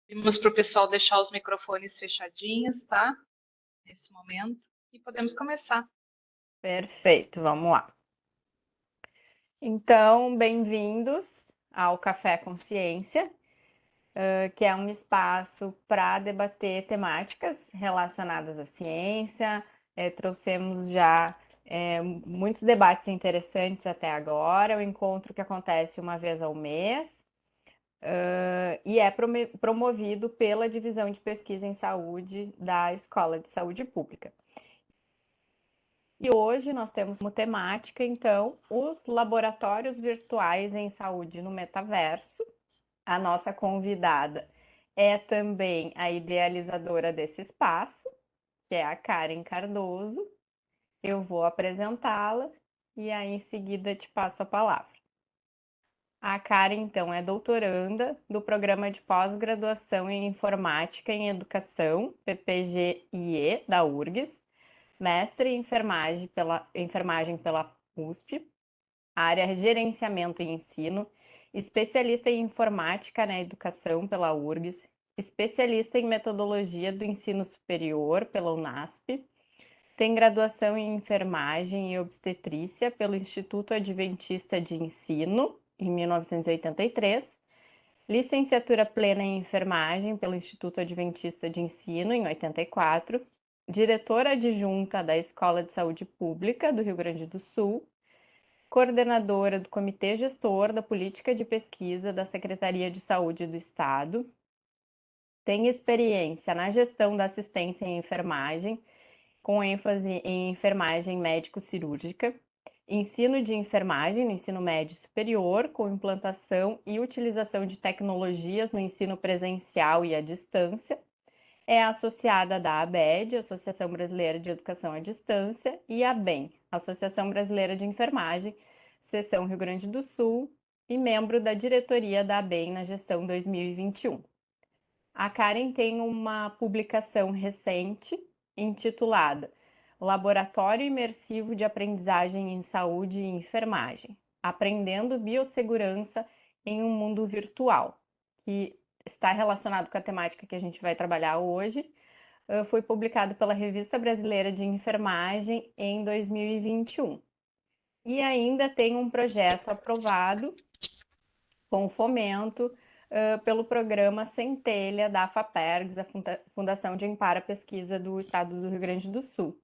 Pedimos para o pessoal deixar os microfones fechadinhos, tá? Nesse momento. E podemos começar. Perfeito, vamos lá. Então, bem-vindos ao Café Consciência, que é um espaço para debater temáticas relacionadas à ciência. Trouxemos já muitos debates interessantes até agora. O encontro que acontece uma vez ao mês e é promovido pela Divisão de Pesquisa em Saúde da Escola de Saúde Pública. E hoje nós temos como temática, então, os laboratórios virtuais em saúde no metaverso. A nossa convidada é também a idealizadora desse espaço, que é a Karen Cardoso. Eu vou apresentá-la e aí em seguida te passo a palavra. A Karen, então, é doutoranda do Programa de Pós-Graduação em Informática em Educação, PPG-IE, da URGS, mestre em enfermagem pela USP, área Gerenciamento e Ensino, especialista em Informática na Educação pela URGS, especialista em Metodologia do Ensino Superior pela UNASP, tem graduação em Enfermagem e Obstetrícia pelo Instituto Adventista de Ensino, em 1983, licenciatura plena em Enfermagem pelo Instituto Adventista de Ensino, em 84, diretora adjunta da Escola de Saúde Pública do Rio Grande do Sul, coordenadora do Comitê Gestor da Política de Pesquisa da Secretaria de Saúde do Estado, tem experiência na gestão da assistência em enfermagem, com ênfase em enfermagem médico-cirúrgica, ensino de enfermagem no ensino médio superior, com implantação e utilização de tecnologias no ensino presencial e à distância. É associada da ABED, Associação Brasileira de Educação à Distância, e a ABEM, Associação Brasileira de Enfermagem, Seção Rio Grande do Sul, e membro da diretoria da ABEM na gestão 2021. A Karen tem uma publicação recente intitulada Laboratório Imersivo de Aprendizagem em Saúde e Enfermagem, Aprendendo Biossegurança em um Mundo Virtual, que está relacionado com a temática que a gente vai trabalhar hoje. Foi publicado pela Revista Brasileira de Enfermagem em 2021. E ainda tem um projeto aprovado com fomento pelo programa Centelha da FAPERGS, a Fundação de Amparo à Pesquisa do Estado do Rio Grande do Sul.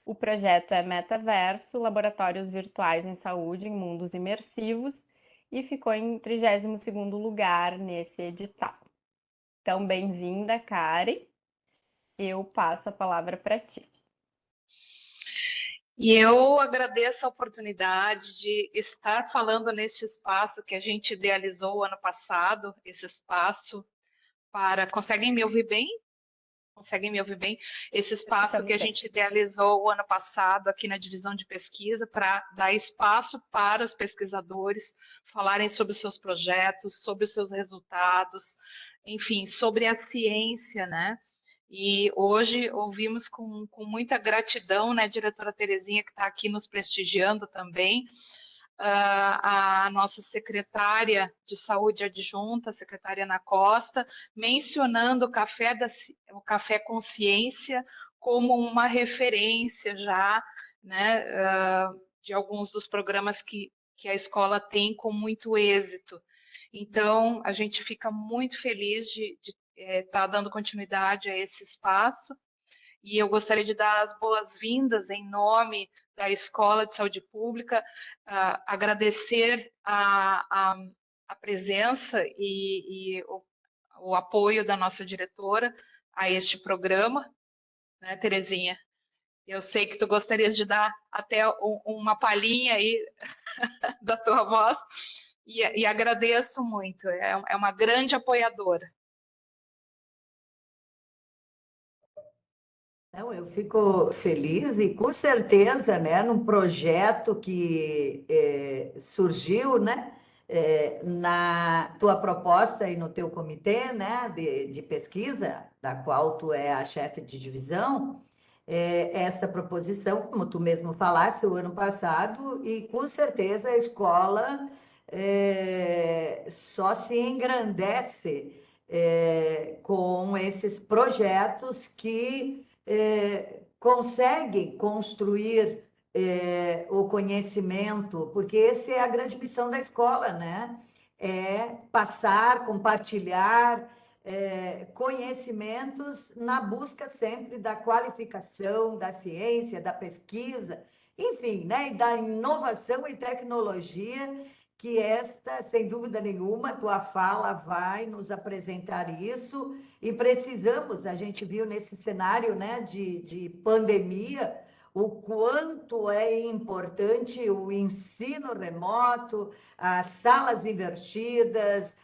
O projeto é Metaverso, Laboratórios Virtuais em Saúde em Mundos Imersivos, e ficou em 32º lugar nesse edital. Então, bem-vinda, Kari. Eu passo a palavra para ti. E eu agradeço a oportunidade de estar falando neste espaço que a gente idealizou ano passado, esse espaço para... Conseguem me ouvir bem? Conseguem me ouvir bem? Esse espaço que a gente idealizou o ano passado aqui na divisão de pesquisa para dar espaço para os pesquisadores falarem sobre os seus projetos, sobre os seus resultados, enfim, sobre a ciência, né? E hoje ouvimos com muita gratidão, né, diretora Terezinha, que está aqui nos prestigiando também, a nossa secretária de saúde adjunta, a secretária Ana Costa, mencionando o Café Consciência como uma referência já, né, de alguns dos programas que a escola tem com muito êxito. Então, a gente fica muito feliz de estar dando continuidade a esse espaço, e eu gostaria de dar as boas-vindas em nome da Escola de Saúde Pública, agradecer a presença e o apoio da nossa diretora a este programa, né, Terezinha? Eu sei que tu gostarias de dar até uma palhinha aí da tua voz, e agradeço muito, é uma grande apoiadora. Não, eu fico feliz e com certeza, né, num projeto que surgiu, né, na tua proposta e no teu comitê, né, de pesquisa, da qual tu é a chefe de divisão, esta proposição, como tu mesmo falaste, o ano passado, e com certeza a escola só se engrandece com esses projetos que conseguem construir o conhecimento, porque essa é a grande missão da escola, né? É passar, compartilhar conhecimentos na busca sempre da qualificação, da ciência, da pesquisa, enfim, né? E da inovação e tecnologia, que esta, sem dúvida nenhuma, tua fala vai nos apresentar isso, e precisamos, a gente viu nesse cenário, né, de pandemia, o quanto é importante o ensino remoto, as salas invertidas,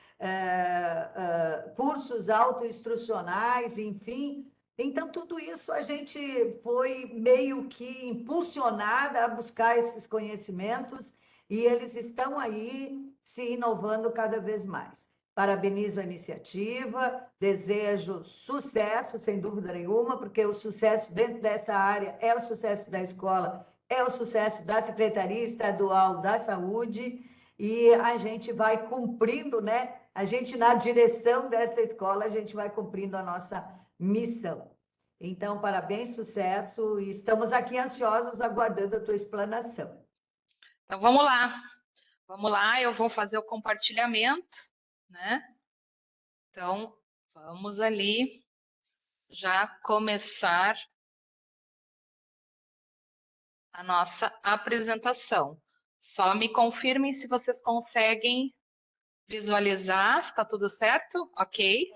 cursos autoinstrucionais, enfim. Então, tudo isso a gente foi meio que impulsionada a buscar esses conhecimentos, e eles estão aí se inovando cada vez mais. Parabenizo a iniciativa, desejo sucesso, sem dúvida nenhuma, porque o sucesso dentro dessa área é o sucesso da escola, é o sucesso da Secretaria Estadual da Saúde, e a gente vai cumprindo, né? A gente, na direção dessa escola, a gente vai cumprindo a nossa missão. Então, parabéns, sucesso, e estamos aqui ansiosos aguardando a tua explanação. Então, vamos lá, eu vou fazer o compartilhamento, né? Então, vamos ali já começar a nossa apresentação. Só me confirmem se vocês conseguem visualizar, se está tudo certo? Ok?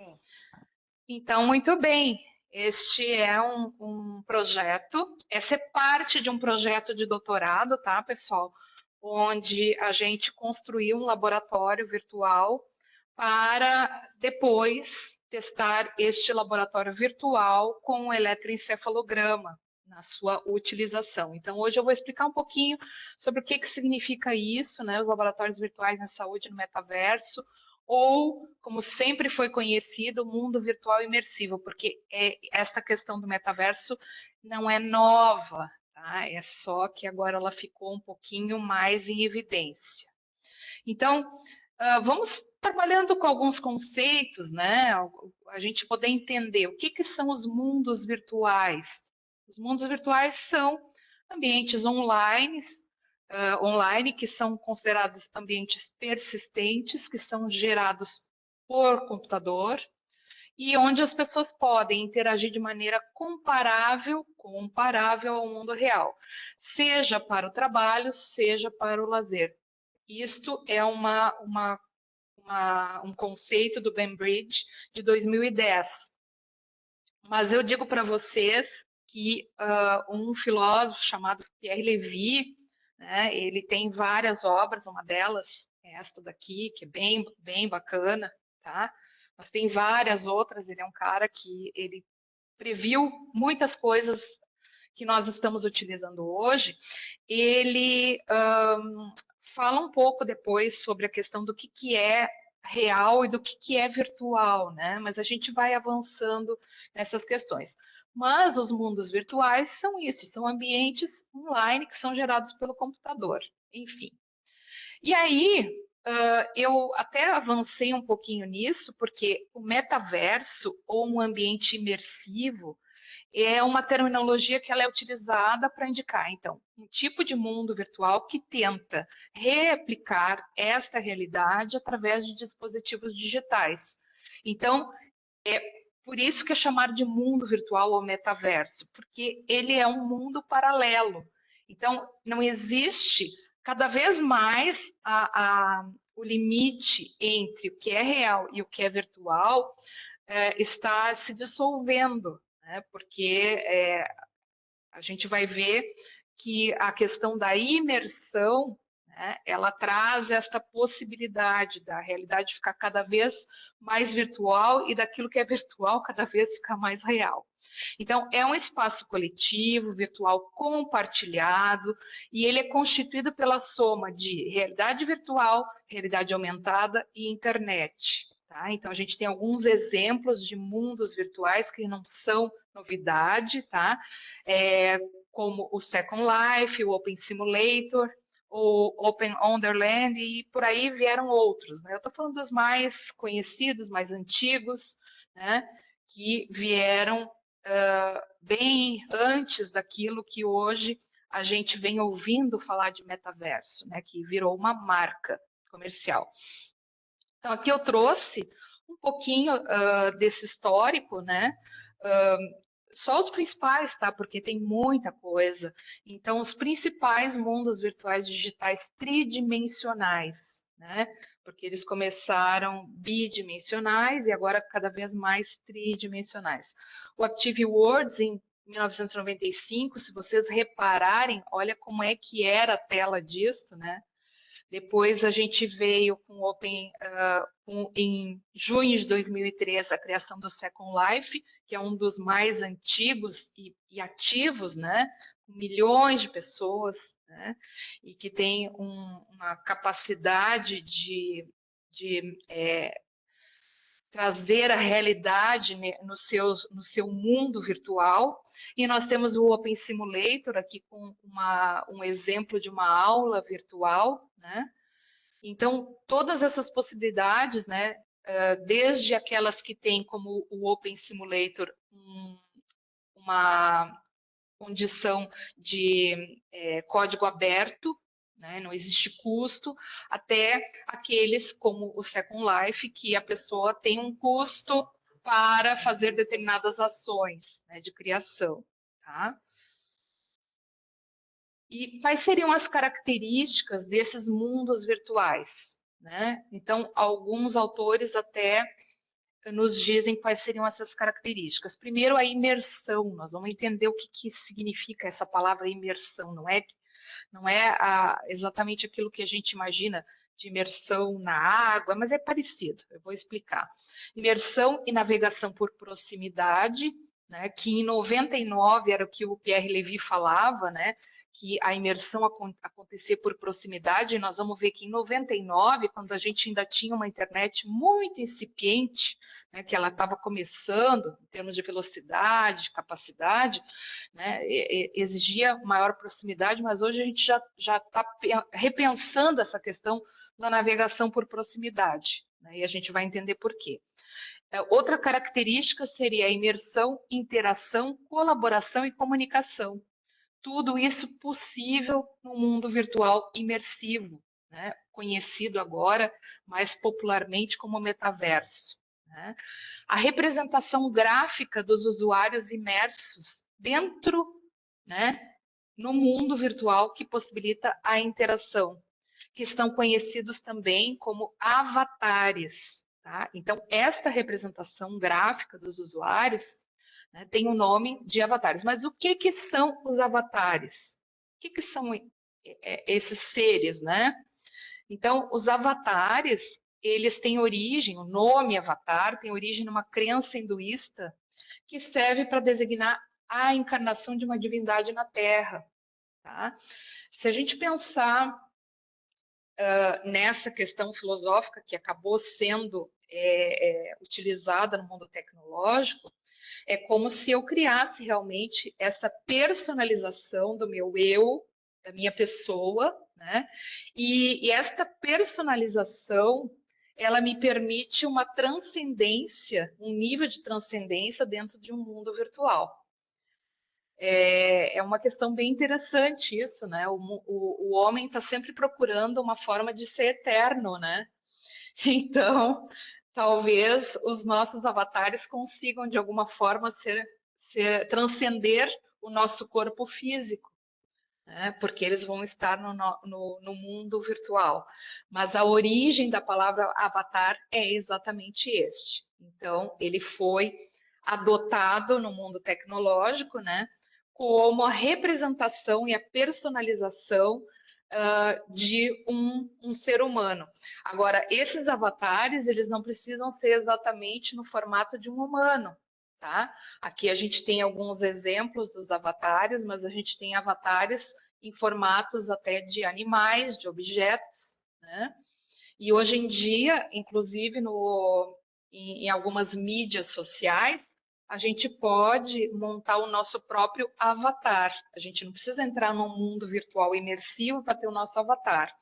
Então, muito bem. Este é um projeto, essa é parte de um projeto de doutorado, tá, pessoal? Onde a gente construiu um laboratório virtual para depois testar este laboratório virtual com o eletroencefalograma na sua utilização. Então, hoje eu vou explicar um pouquinho sobre o que significa isso, né, os laboratórios virtuais na saúde no metaverso, ou, como sempre foi conhecido, o mundo virtual imersivo, porque essa questão do metaverso não é nova, tá? É só que agora ela ficou um pouquinho mais em evidência. Então, vamos trabalhando com alguns conceitos, né? A gente poder entender o que são os mundos virtuais. Os mundos virtuais são ambientes online que são considerados ambientes persistentes, que são gerados por computador, e onde as pessoas podem interagir de maneira comparável ao mundo real, seja para o trabalho, seja para o lazer. Isto é um conceito do Cambridge de 2010. Mas eu digo para vocês que um filósofo chamado Pierre Levy, né, ele tem várias obras, uma delas é esta daqui, que é bem bacana, tá? Mas tem várias outras, ele é um cara que ele previu muitas coisas que nós estamos utilizando hoje. Ele fala um pouco depois sobre a questão do que é real e do que é virtual, né? Mas a gente vai avançando nessas questões. Mas os mundos virtuais são isso, são ambientes online que são gerados pelo computador, enfim. E aí, eu até avancei um pouquinho nisso, porque o metaverso, ou um ambiente imersivo, é uma terminologia que ela é utilizada para indicar, então, um tipo de mundo virtual que tenta replicar esta realidade através de dispositivos digitais. Então, por isso que é chamado de mundo virtual ou metaverso, porque ele é um mundo paralelo. Então, não existe cada vez mais o limite entre o que é real e o que é virtual está se dissolvendo, né? Porque a gente vai ver que a questão da imersão, né, ela traz esta possibilidade da realidade ficar cada vez mais virtual e daquilo que é virtual cada vez ficar mais real. Então, é um espaço coletivo, virtual compartilhado, e ele é constituído pela soma de realidade virtual, realidade aumentada e internet. Tá? Então, a gente tem alguns exemplos de mundos virtuais que não são novidade, tá? Como o Second Life, o Open Simulator, o Open Wonderland, e por aí vieram outros, né? Eu estou falando dos mais conhecidos, mais antigos, né? Que vieram bem antes daquilo que hoje a gente vem ouvindo falar de metaverso, né? Que virou uma marca comercial. Então, aqui eu trouxe um pouquinho desse histórico, né? Só os principais, tá? Porque tem muita coisa. Então, os principais mundos virtuais digitais tridimensionais, né? Porque eles começaram bidimensionais e agora cada vez mais tridimensionais. O Active Worlds, em 1995, se vocês repararem, olha como é que era a tela disso, né? Depois a gente veio com o Open, em junho de 2003, a criação do Second Life, que é um dos mais antigos e ativos, né? Milhões de pessoas, né? E que tem uma capacidade de trazer a realidade, né, no seu mundo virtual. E nós temos o Open Simulator aqui com um exemplo de uma aula virtual, né? Então, todas essas possibilidades, né, desde aquelas que têm como o Open Simulator uma condição de código aberto, né, não existe custo, até aqueles como o Second Life, que a pessoa tem um custo para fazer determinadas ações, né, de criação. Tá? E quais seriam as características desses mundos virtuais? Né? Então, alguns autores até nos dizem quais seriam essas características. Primeiro, a imersão. Nós vamos entender o que significa essa palavra imersão. Não é exatamente aquilo que a gente imagina de imersão na água, mas é parecido. Eu vou explicar. Imersão e navegação por proximidade, né, que em 99 era o que o Pierre Levy falava, né, que a imersão acontecer por proximidade, e nós vamos ver que em 99, quando a gente ainda tinha uma internet muito incipiente, né, que ela estava começando em termos de velocidade, de capacidade, né, exigia maior proximidade, mas hoje a gente já está repensando essa questão da navegação por proximidade, né, e a gente vai entender por quê. Outra característica seria a imersão, interação, colaboração e comunicação. Tudo isso possível no mundo virtual imersivo, né? Conhecido agora mais popularmente como metaverso. Né? A representação gráfica dos usuários imersos dentro, né, no mundo virtual que possibilita a interação, que são conhecidos também como avatares. Tá? Então, esta representação gráfica dos usuários, né, tem o nome de avatares. Mas o que são os avatares? O que são esses seres, né? Então, os avatares, eles têm origem, o nome avatar tem origem numa crença hinduísta que serve para designar a encarnação de uma divindade na Terra. Tá? Se a gente pensar nessa questão filosófica que acabou sendo utilizada no mundo tecnológico, é como se eu criasse realmente essa personalização do meu eu, da minha pessoa, né? E esta personalização, ela me permite uma transcendência, um nível de transcendência dentro de um mundo virtual. É uma questão bem interessante isso, né? O homem está sempre procurando uma forma de ser eterno, né? Então, talvez os nossos avatares consigam, de alguma forma, transcender o nosso corpo físico, né? Porque eles vão estar no mundo virtual. Mas a origem da palavra avatar é exatamente este. Então, ele foi adotado no mundo tecnológico, né? Como a representação e a personalização de um ser humano. Agora, esses avatares, eles não precisam ser exatamente no formato de um humano, tá? Aqui a gente tem alguns exemplos dos avatares, mas a gente tem avatares em formatos até de animais, de objetos, né? E hoje em dia, inclusive em algumas mídias sociais, a gente pode montar o nosso próprio avatar. A gente não precisa entrar num mundo virtual imersivo para ter o nosso avatar.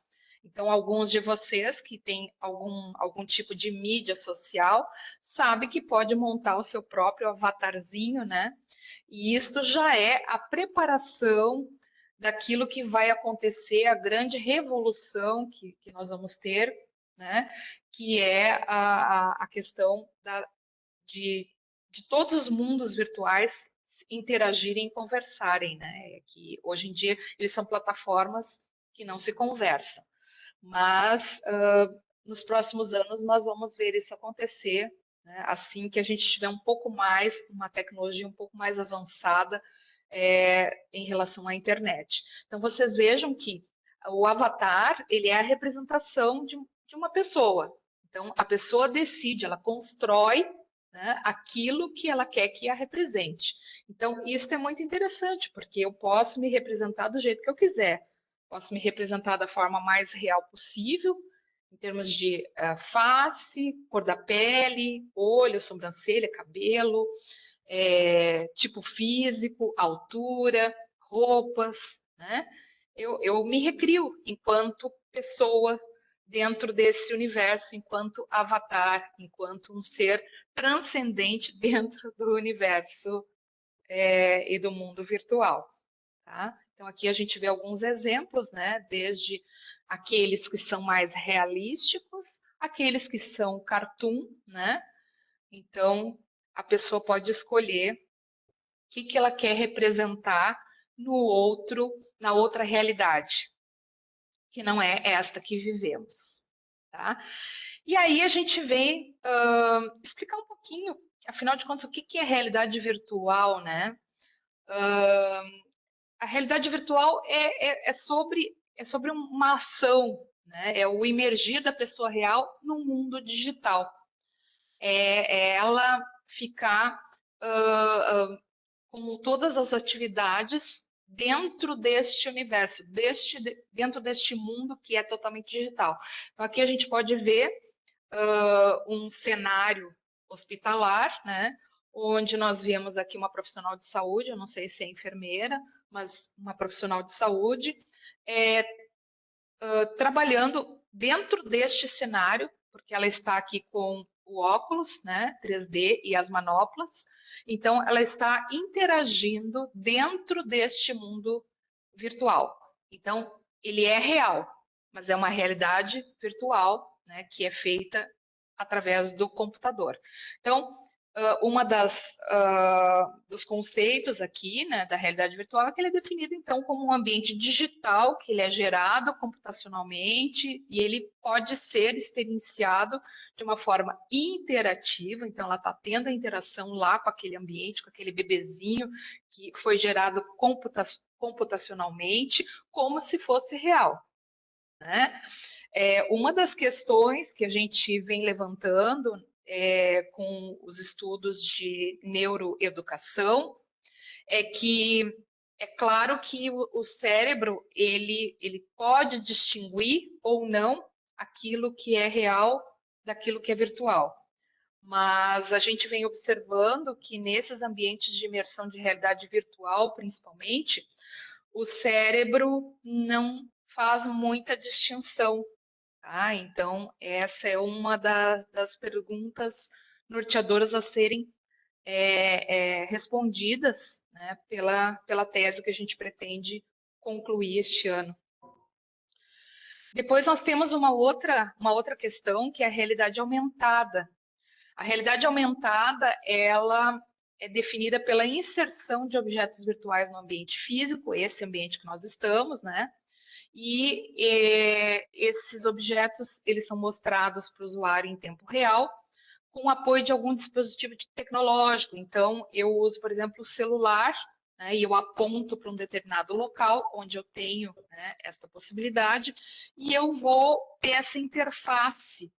Então, alguns de vocês que têm algum tipo de mídia social sabem que pode montar o seu próprio avatarzinho, né? E isso já é a preparação daquilo que vai acontecer, a grande revolução que nós vamos ter, né? Que é a questão de todos os mundos virtuais interagirem e conversarem, né? Que hoje em dia eles são plataformas que não se conversam. Mas nos próximos anos nós vamos ver isso acontecer, né? Assim que a gente tiver um pouco mais, uma tecnologia um pouco mais avançada em relação à internet. Então vocês vejam que o avatar ele é a representação de uma pessoa. Então a pessoa decide, ela constrói, né, aquilo que ela quer que a represente. Então isso é muito interessante porque eu posso me representar do jeito que eu quiser. Posso me representar da forma mais real possível, em termos de face, cor da pele, olho, sobrancelha, cabelo, tipo físico, altura, roupas, né? Eu me recrio enquanto pessoa dentro desse universo, enquanto avatar, enquanto um ser transcendente dentro do universo e do mundo virtual. Tá? Então, aqui a gente vê alguns exemplos, né? Desde aqueles que são mais realísticos, aqueles que são cartoon, né? Então, a pessoa pode escolher o que ela quer representar na outra realidade, que não é esta que vivemos, tá? E aí a gente vem explicar um pouquinho, afinal de contas, o que é realidade virtual, né? A realidade virtual é sobre uma ação, né? É o imergir da pessoa real no mundo digital. É ela ficar com todas as atividades dentro deste universo, dentro deste mundo que é totalmente digital. Então, aqui a gente pode ver um cenário hospitalar, né? Onde nós vemos aqui uma profissional de saúde, eu não sei se é enfermeira, mas uma profissional de saúde, trabalhando dentro deste cenário, porque ela está aqui com o óculos, né, 3D e as manoplas, então ela está interagindo dentro deste mundo virtual. Então, ele é real, mas é uma realidade virtual, né, que é feita através do computador. Então, uma dos conceitos aqui, né, da realidade virtual é que ele é definido, então, como um ambiente digital, que ele é gerado computacionalmente e ele pode ser experienciado de uma forma interativa, então ela está tendo a interação lá com aquele ambiente, com aquele bebezinho que foi gerado computacionalmente, como se fosse real, né? Uma das questões que a gente vem levantando com os estudos de neuroeducação é que é claro que o cérebro ele pode distinguir ou não aquilo que é real daquilo que é virtual. Mas a gente vem observando que nesses ambientes de imersão de realidade virtual, principalmente, o cérebro não faz muita distinção. Tá? Então, essa é uma das perguntas norteadoras a serem respondidas, né, pela tese que a gente pretende concluir este ano. Depois nós temos uma outra questão, que é a realidade aumentada. A realidade aumentada, ela é definida pela inserção de objetos virtuais no ambiente físico, esse ambiente que nós estamos, né? E esses objetos, eles são mostrados para o usuário em tempo real, com o apoio de algum dispositivo tecnológico. Então, eu uso, por exemplo, o celular, né, e eu aponto para um determinado local onde eu tenho, né, essa possibilidade, e eu vou ter essa interface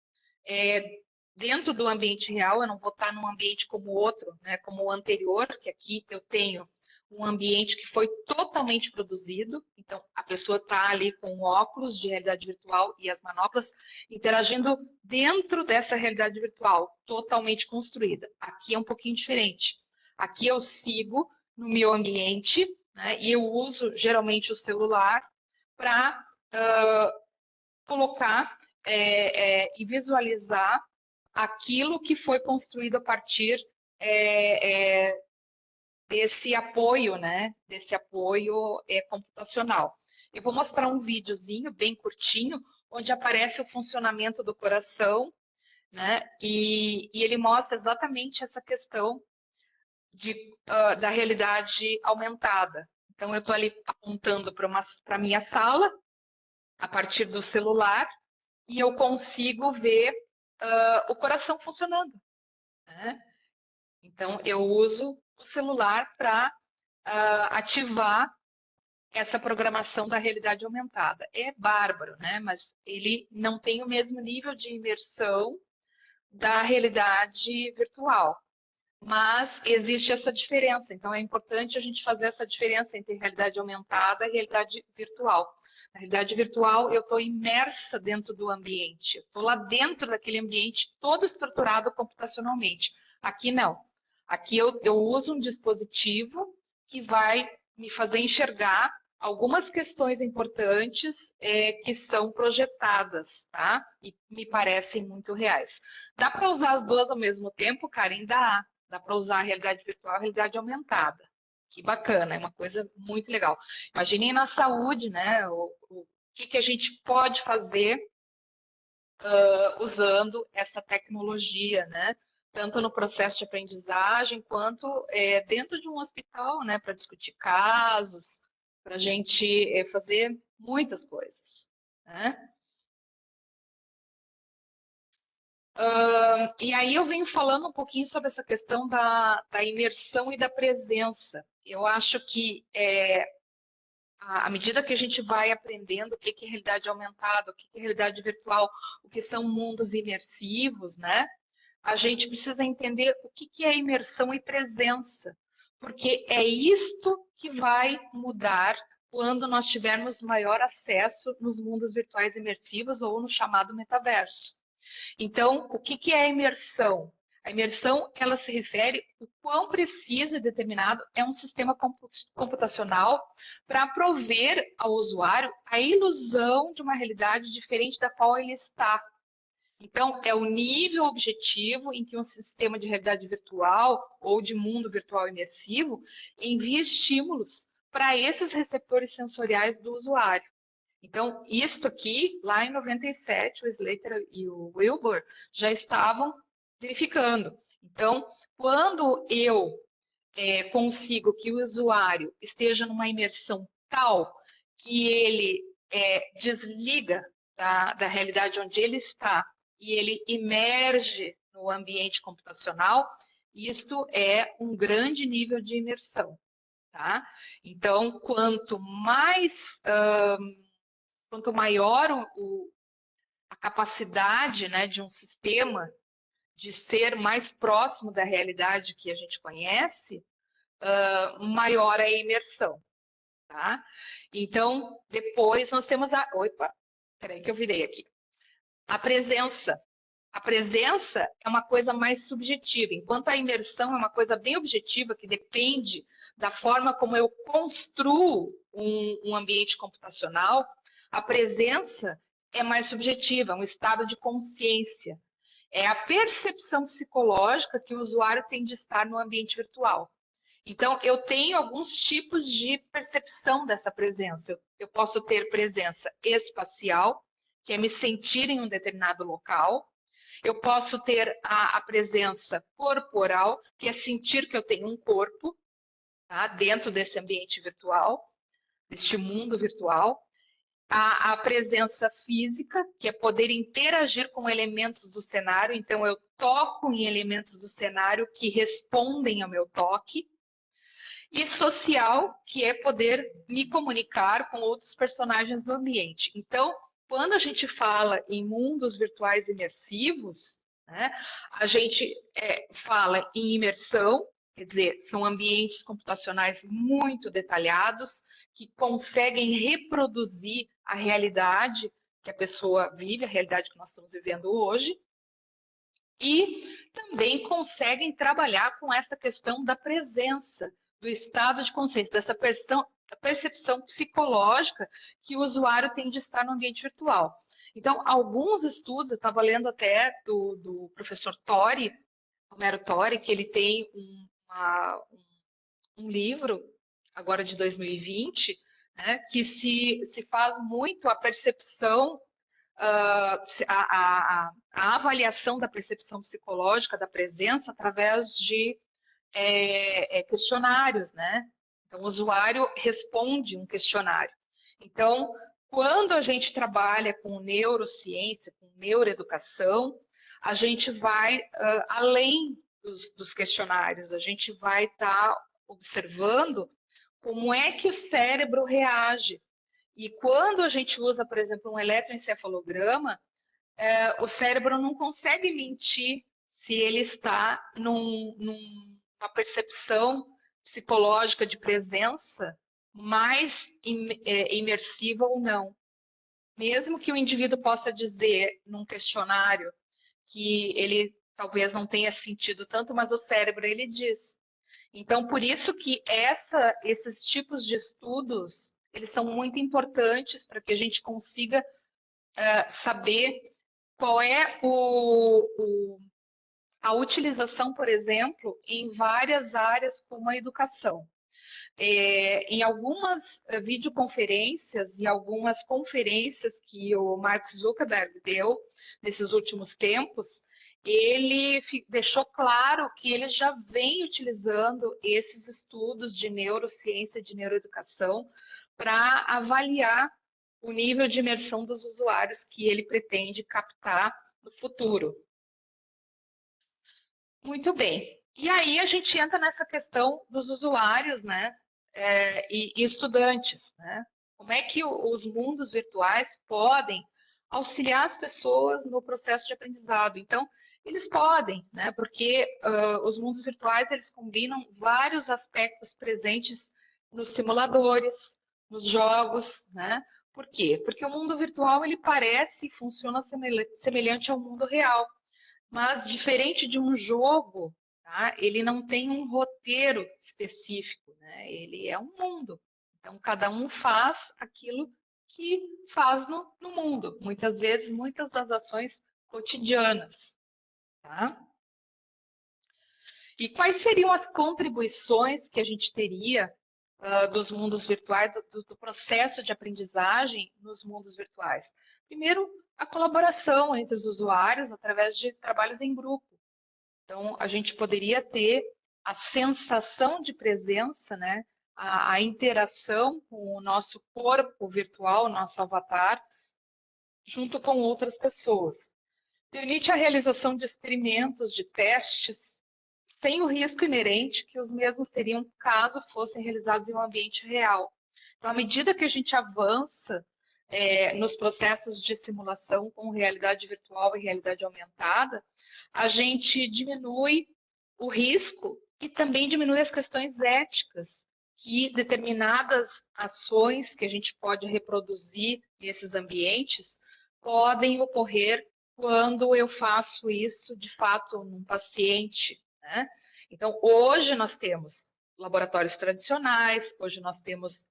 dentro do ambiente real. Eu não vou estar num ambiente como o outro, né, como o anterior, que aqui eu tenho um ambiente que foi totalmente produzido, então a pessoa está ali com óculos de realidade virtual e as manoplas interagindo dentro dessa realidade virtual, totalmente construída. Aqui é um pouquinho diferente. Aqui eu sigo no meu ambiente, né, e eu uso geralmente o celular para colocar e visualizar aquilo que foi construído a partir desse apoio, né? Desse apoio computacional. Eu vou mostrar um videozinho bem curtinho, onde aparece o funcionamento do coração, né? E ele mostra exatamente essa questão da realidade aumentada. Então, eu estou ali apontando para a minha sala, a partir do celular, e eu consigo ver o coração funcionando, né? Então, eu uso o celular para ativar essa programação da realidade aumentada. É bárbaro, né? Mas ele não tem o mesmo nível de imersão da realidade virtual. Mas existe essa diferença, então é importante a gente fazer essa diferença entre realidade aumentada e realidade virtual. Na realidade virtual, eu estou imersa dentro do ambiente, estou lá dentro daquele ambiente todo estruturado computacionalmente. Aqui não. Aqui eu uso um dispositivo que vai me fazer enxergar algumas questões importantes que são projetadas, tá? E me parecem muito reais. Dá para usar as duas ao mesmo tempo, Karen? Dá para usar a realidade virtual e a realidade aumentada. Que bacana, é uma coisa muito legal. Imaginem na saúde, né? O que a gente pode fazer usando essa tecnologia, né? Tanto no processo de aprendizagem, quanto dentro de um hospital, né? Para discutir casos, para a gente fazer muitas coisas, né? E aí eu venho falando um pouquinho sobre essa questão da imersão e da presença. Eu acho que à medida que a gente vai aprendendo o que é realidade aumentada, o que é realidade virtual, o que são mundos imersivos, né? A gente precisa entender o que é imersão e presença, porque é isto que vai mudar quando nós tivermos maior acesso nos mundos virtuais imersivos ou no chamado metaverso. Então, o que é a imersão? A imersão, ela se refere ao quão preciso e determinado é um sistema computacional para prover ao usuário a ilusão de uma realidade diferente da qual ele está. Então, é o nível objetivo em que um sistema de realidade virtual ou de mundo virtual imersivo envia estímulos para esses receptores sensoriais do usuário. Então, isto aqui, lá em 97, o Slater e o Wilbur já estavam verificando. Então, quando eu consigo que o usuário esteja numa imersão tal que ele desliga da realidade onde ele está e ele emerge no ambiente computacional, isto é um grande nível de imersão. Tá? Então, quanto maior a capacidade, né, de um sistema de ser mais próximo da realidade que a gente conhece, maior é a imersão. Tá? Então, depois nós temos a... Opa, peraí que eu virei aqui. A presença. A presença é uma coisa mais subjetiva, enquanto a imersão é uma coisa bem objetiva, que depende da forma como eu construo um ambiente computacional. A presença é mais subjetiva, um estado de consciência. É a percepção psicológica que o usuário tem de estar no ambiente virtual. Então, eu tenho alguns tipos de percepção dessa presença. Eu posso ter presença espacial, que é me sentir em um determinado local. Eu posso ter a presença corporal, que é sentir que eu tenho um corpo, tá, dentro desse ambiente virtual, deste mundo virtual. A presença física, que é poder interagir com elementos do cenário. Então, eu toco em elementos do cenário que respondem ao meu toque. E social, que é poder me comunicar com outros personagens do ambiente. Então, quando a gente fala em mundos virtuais imersivos, né, a gente fala em imersão, quer dizer, são ambientes computacionais muito detalhados, que conseguem reproduzir a realidade que a pessoa vive, a realidade que nós estamos vivendo hoje. E também conseguem trabalhar com essa questão da presença, do estado de consciência, dessa percepção psicológica que o usuário tem de estar no ambiente virtual. Então, alguns estudos, eu estava lendo até do professor Tori, Romero Tori, que ele tem um livro, agora de 2020, né, que se faz muito a percepção, a avaliação da percepção psicológica da presença através de questionários, né? Então, o usuário responde um questionário. Então, quando a gente trabalha com neurociência, com neuroeducação, a gente vai além dos questionários, a gente vai estar observando como é que o cérebro reage. E quando a gente usa, por exemplo, um eletroencefalograma, o cérebro não consegue mentir se ele está numa percepção psicológica de presença mais imersiva ou não. Mesmo que o indivíduo possa dizer num questionário que ele talvez não tenha sentido tanto, mas o cérebro ele diz. Então, por isso que esses tipos de estudos, eles são muito importantes para que a gente consiga saber qual é a utilização, por exemplo, em várias áreas como a educação. Em algumas videoconferências e algumas conferências que o Mark Zuckerberg deu nesses últimos tempos, ele deixou claro que ele já vem utilizando esses estudos de neurociência, de neuroeducação, para avaliar o nível de imersão dos usuários que ele pretende captar no futuro. Muito bem. E aí a gente entra nessa questão dos usuários, né? E estudantes, né? Como é que os mundos virtuais podem auxiliar as pessoas no processo de aprendizado? Então, eles podem, né? Porque os mundos virtuais eles combinam vários aspectos presentes nos simuladores, nos jogos, né? Por quê? Porque o mundo virtual ele parece e funciona semelhante ao mundo real, mas diferente de um jogo, tá? Ele não tem um roteiro específico, né? Ele é um mundo. Então, cada um faz aquilo que faz no mundo. Muitas vezes, muitas das ações cotidianas, tá? E quais seriam as contribuições que a gente teria dos mundos virtuais, do processo de aprendizagem nos mundos virtuais? Primeiro, a colaboração entre os usuários através de trabalhos em grupo. Então, a gente poderia ter a sensação de presença, né? A interação com o nosso corpo virtual, o nosso avatar, junto com outras pessoas. Permite a realização de experimentos, de testes, sem o risco inerente que os mesmos teriam caso fossem realizados em um ambiente real. Então, à medida que a gente avança nos processos de simulação com realidade virtual e realidade aumentada, a gente diminui o risco e também diminui as questões éticas que determinadas ações que a gente pode reproduzir nesses ambientes podem ocorrer quando eu faço isso, de fato, num paciente, né? Então, hoje nós temos laboratórios tradicionais, hoje nós temos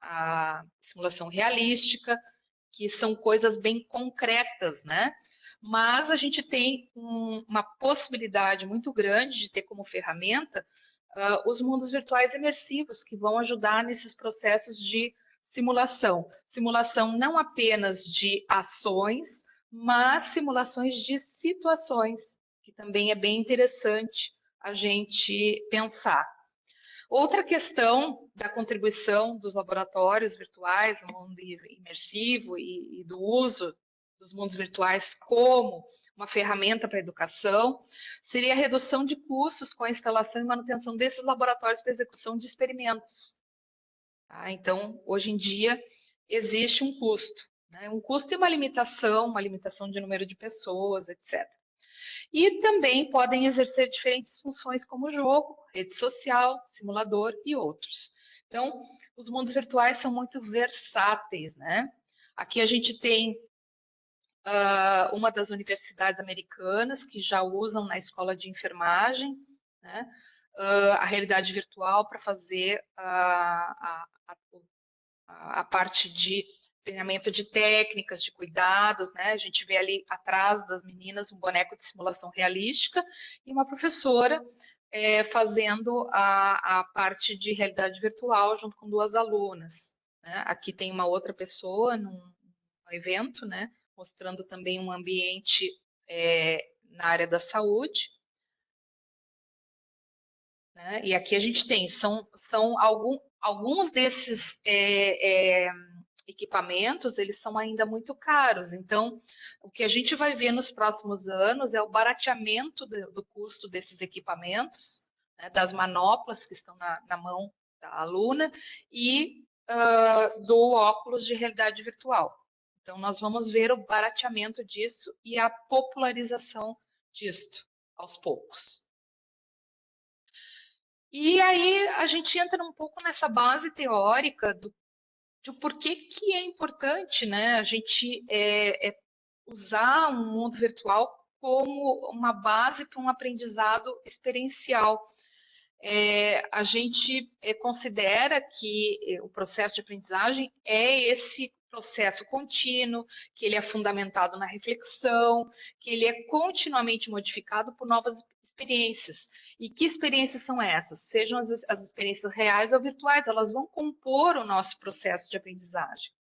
a simulação realística, que são coisas bem concretas, né? Mas a gente tem uma possibilidade muito grande de ter como ferramenta os mundos virtuais imersivos, que vão ajudar nesses processos de simulação. Simulação não apenas de ações, mas simulações de situações, que também é bem interessante a gente pensar. Outra questão da contribuição dos laboratórios virtuais, no mundo imersivo e do uso dos mundos virtuais como uma ferramenta para a educação, seria a redução de custos com a instalação e manutenção desses laboratórios para execução de experimentos. Tá? Então, hoje em dia, existe um custo, né? Um custo e uma limitação de número de pessoas, etc. E também podem exercer diferentes funções como jogo, rede social, simulador e outros. Então, os mundos virtuais são muito versáteis, né? Aqui a gente tem uma das universidades americanas que já usam na escola de enfermagem, né, a realidade virtual para fazer a parte de treinamento de técnicas, de cuidados, né? A gente vê ali atrás das meninas um boneco de simulação realística e uma professora fazendo a parte de realidade virtual junto com 2 alunas, né? Aqui tem uma outra pessoa num evento, né? Mostrando também um ambiente na área da saúde. Né? E aqui a gente tem, são alguns desses equipamentos, eles são ainda muito caros. Então, o que a gente vai ver nos próximos anos é o barateamento do custo desses equipamentos, né, das manoplas que estão na mão da aluna e do óculos de realidade virtual. Então, nós vamos ver o barateamento disso e a popularização disto aos poucos. E aí a gente entra um pouco nessa base teórica do porquê que é importante, né, a gente usar um mundo virtual como uma base para um aprendizado experiencial. A gente considera que o processo de aprendizagem é esse processo contínuo, que ele é fundamentado na reflexão, que ele é continuamente modificado por novas experiências. E que experiências são essas? Sejam as experiências reais ou virtuais, elas vão compor o nosso processo de aprendizagem.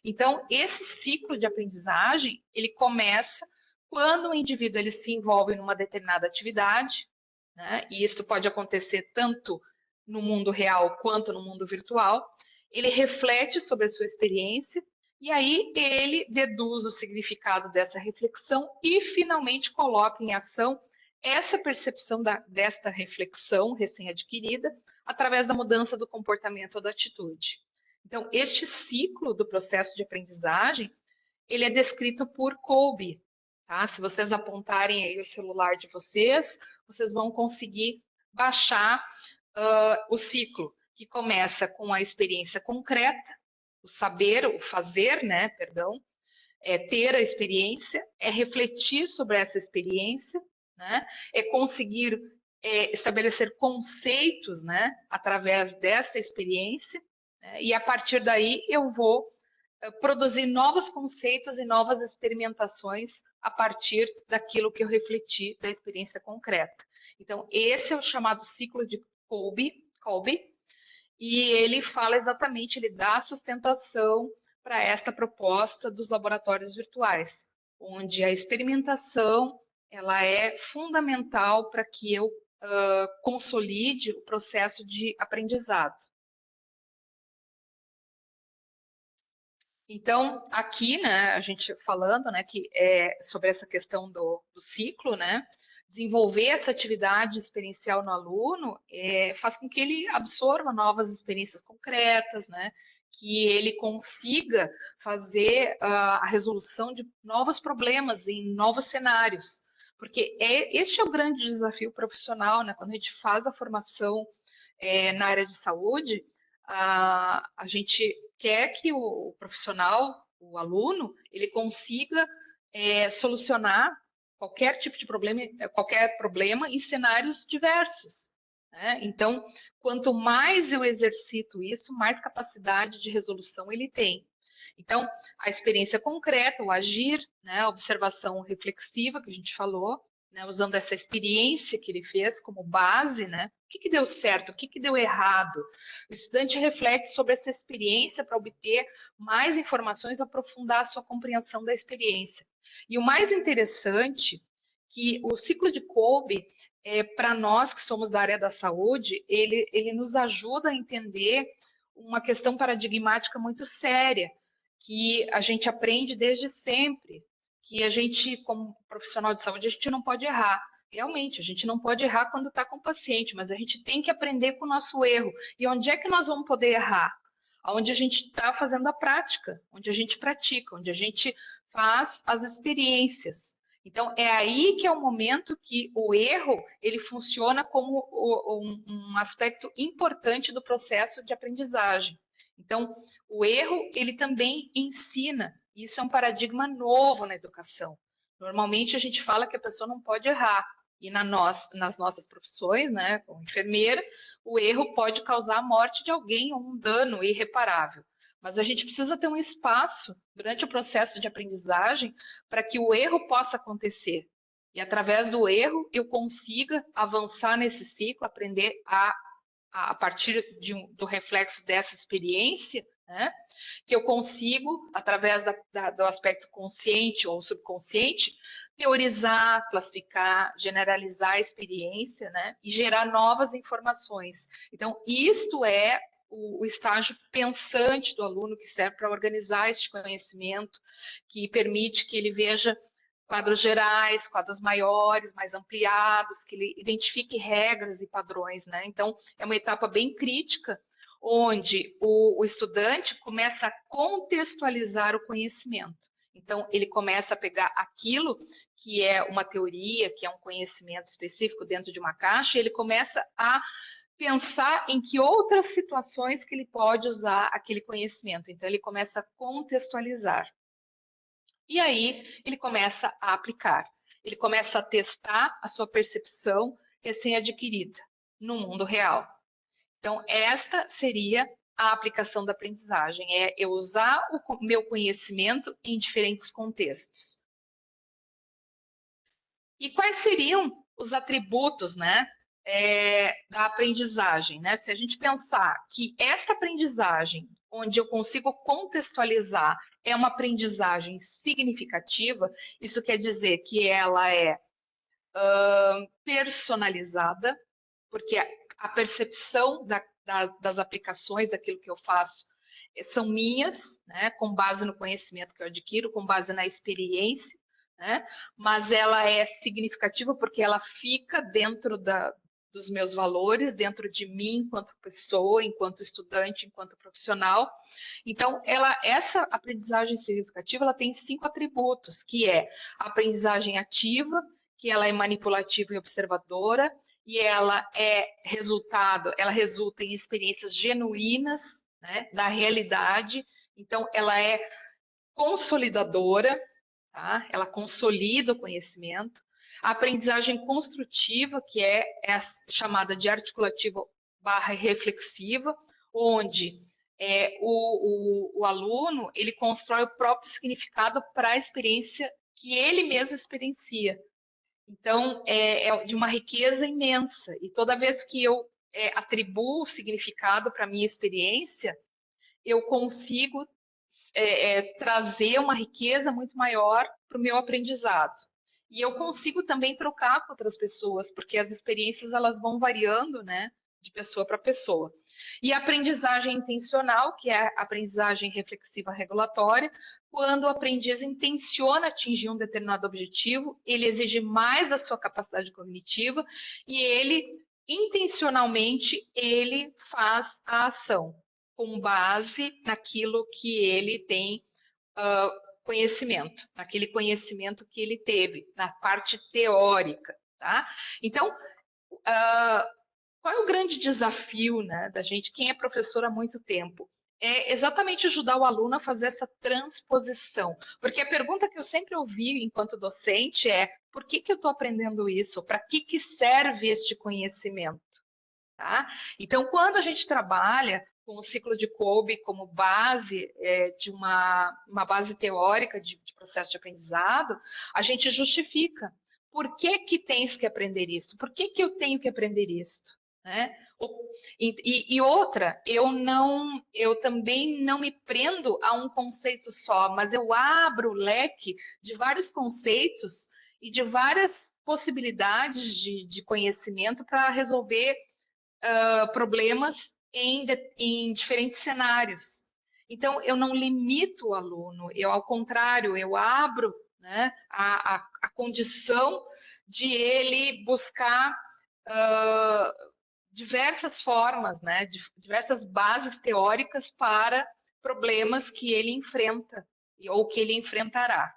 Então, esse ciclo de aprendizagem, ele começa quando o indivíduo ele se envolve numa determinada atividade, né? E isso pode acontecer tanto no mundo real quanto no mundo virtual. Ele reflete sobre a sua experiência e aí ele deduz o significado dessa reflexão e finalmente coloca em ação essa percepção desta reflexão recém-adquirida através da mudança do comportamento ou da atitude. Então, este ciclo do processo de aprendizagem, ele é descrito por Kolbe. Tá? Se vocês apontarem aí o celular de vocês, vocês vão conseguir baixar o ciclo, que começa com a experiência concreta, o saber, o fazer, né, perdão, ter a experiência, refletir sobre essa experiência, né, conseguir estabelecer conceitos, né, através dessa experiência, né, e a partir daí eu vou produzir novos conceitos e novas experimentações a partir daquilo que eu refleti da experiência concreta. Então, esse é o chamado ciclo de Kolbe, e ele fala exatamente, ele dá sustentação para essa proposta dos laboratórios virtuais, onde a experimentação ela é fundamental para que eu consolide o processo de aprendizado. Então, aqui, né, a gente falando, né, que sobre essa questão do ciclo, né, desenvolver essa atividade experiencial no aluno faz com que ele absorva novas experiências concretas, né, que ele consiga fazer a resolução de novos problemas em novos cenários, porque este é o grande desafio profissional, né, quando a gente faz a formação na área de saúde, a gente quer que o profissional, o aluno, ele consiga solucionar qualquer tipo de problema, qualquer problema em cenários diversos. Né? Então, quanto mais eu exercito isso, mais capacidade de resolução ele tem. Então, a experiência concreta, o agir, né, a observação reflexiva que a gente falou, né, usando essa experiência que ele fez como base, né, o que deu certo, o que deu errado. O estudante reflete sobre essa experiência para obter mais informações e aprofundar a sua compreensão da experiência. E o mais interessante que o ciclo de Kolbe, para nós que somos da área da saúde, ele nos ajuda a entender uma questão paradigmática muito séria, que a gente aprende desde sempre, que a gente, como profissional de saúde, a gente não pode errar. Realmente, a gente não pode errar quando está com o paciente, mas a gente tem que aprender com o nosso erro. E onde é que nós vamos poder errar? Onde a gente está fazendo a prática, onde a gente pratica, onde a gente faz as experiências. Então, é aí que é o momento que o erro ele funciona como um aspecto importante do processo de aprendizagem. Então, o erro ele também ensina Isso é um paradigma novo na educação. Normalmente a gente fala que a pessoa não pode errar. E nas nossas profissões, né, como enfermeira, o erro pode causar a morte de alguém ou um dano irreparável. Mas a gente precisa ter um espaço durante o processo de aprendizagem para que o erro possa acontecer. E através do erro eu consiga avançar nesse ciclo, aprender a partir do reflexo dessa experiência, né, que eu consigo, através do aspecto consciente ou subconsciente, teorizar, classificar, generalizar a experiência, né, e gerar novas informações. Então, isto é o estágio pensante do aluno, que serve para organizar este conhecimento, que permite que ele veja quadros gerais, quadros maiores, mais ampliados, que ele identifique regras e padrões, né? Então, é uma etapa bem crítica, onde o estudante começa a contextualizar o conhecimento. Então, ele começa a pegar aquilo que é uma teoria, que é um conhecimento específico dentro de uma caixa, e ele começa a pensar em que outras situações que ele pode usar aquele conhecimento. Então, ele começa a contextualizar. E aí ele começa a aplicar, ele começa a testar a sua percepção recém-adquirida no mundo real. Então, esta seria a aplicação da aprendizagem, é eu usar o meu conhecimento em diferentes contextos. E quais seriam os atributos, né, da aprendizagem, né? Se a gente pensar que esta aprendizagem, onde eu consigo contextualizar, é uma aprendizagem significativa, isso quer dizer que ela é personalizada, porque a percepção das aplicações, daquilo que eu faço, são minhas, né, com base no conhecimento que eu adquiro, com base na experiência, né, mas ela é significativa porque ela fica dentro dos meus valores, dentro de mim enquanto pessoa, enquanto estudante, enquanto profissional. Então, essa aprendizagem significativa, ela tem 5 atributos, que é a aprendizagem ativa, que ela é manipulativa e observadora, e ela resulta em experiências genuínas, né, da realidade. Então, ela é consolidadora, tá? Ela consolida o conhecimento. A aprendizagem construtiva, que é chamada de articulativa / reflexiva, onde o aluno ele constrói o próprio significado para a experiência que ele mesmo experiencia. Então, é de uma riqueza imensa. E toda vez que eu atribuo significado para a minha experiência, eu consigo trazer uma riqueza muito maior para o meu aprendizado. E eu consigo também trocar com outras pessoas, porque as experiências elas vão variando, né, de pessoa para pessoa. E a aprendizagem intencional, que é a aprendizagem reflexiva regulatória, quando o aprendiz intenciona atingir um determinado objetivo, ele exige mais da sua capacidade cognitiva e ele, intencionalmente, ele faz a ação com base naquilo que ele tem conhecimento, naquele conhecimento que ele teve, na parte teórica, tá? Então, qual é o grande desafio, né, da gente, quem é professor há muito tempo? É exatamente ajudar o aluno a fazer essa transposição. Porque a pergunta que eu sempre ouvi enquanto docente é: por que eu estou aprendendo isso? Para que serve este conhecimento? Tá? Então, quando a gente trabalha com o ciclo de Kolbe como base de uma base teórica de processo de aprendizado, a gente justifica. Por que tens que aprender isso? Por que eu tenho que aprender isso? Né? E outra, eu também não me prendo a um conceito só, mas eu abro o leque de vários conceitos e de várias possibilidades de conhecimento para resolver problemas em diferentes cenários. Então, eu não limito o aluno, ao contrário, eu abro, né, a condição de ele buscar diversas formas, né, diversas bases teóricas para problemas que ele enfrenta ou que ele enfrentará.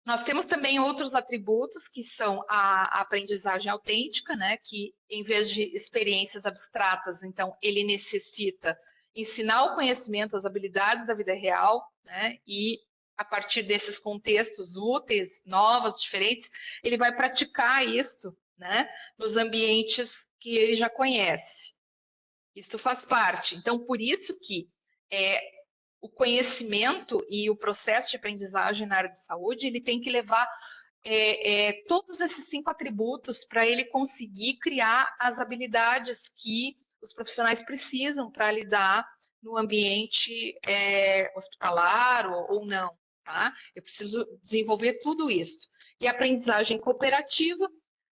Nós temos também outros atributos, que são a aprendizagem autêntica, né? Que em vez de experiências abstratas, então, ele necessita ensinar o conhecimento, as habilidades da vida real, né? E a partir desses contextos úteis, novos, diferentes, ele vai praticar isso, né? Nos ambientes que ele já conhece. Isso faz parte. Então, por isso que o conhecimento e o processo de aprendizagem na área de saúde, ele tem que levar todos esses 5 atributos para ele conseguir criar as habilidades que os profissionais precisam para lidar no ambiente hospitalar ou não, tá? Eu preciso desenvolver tudo isso. E a aprendizagem cooperativa,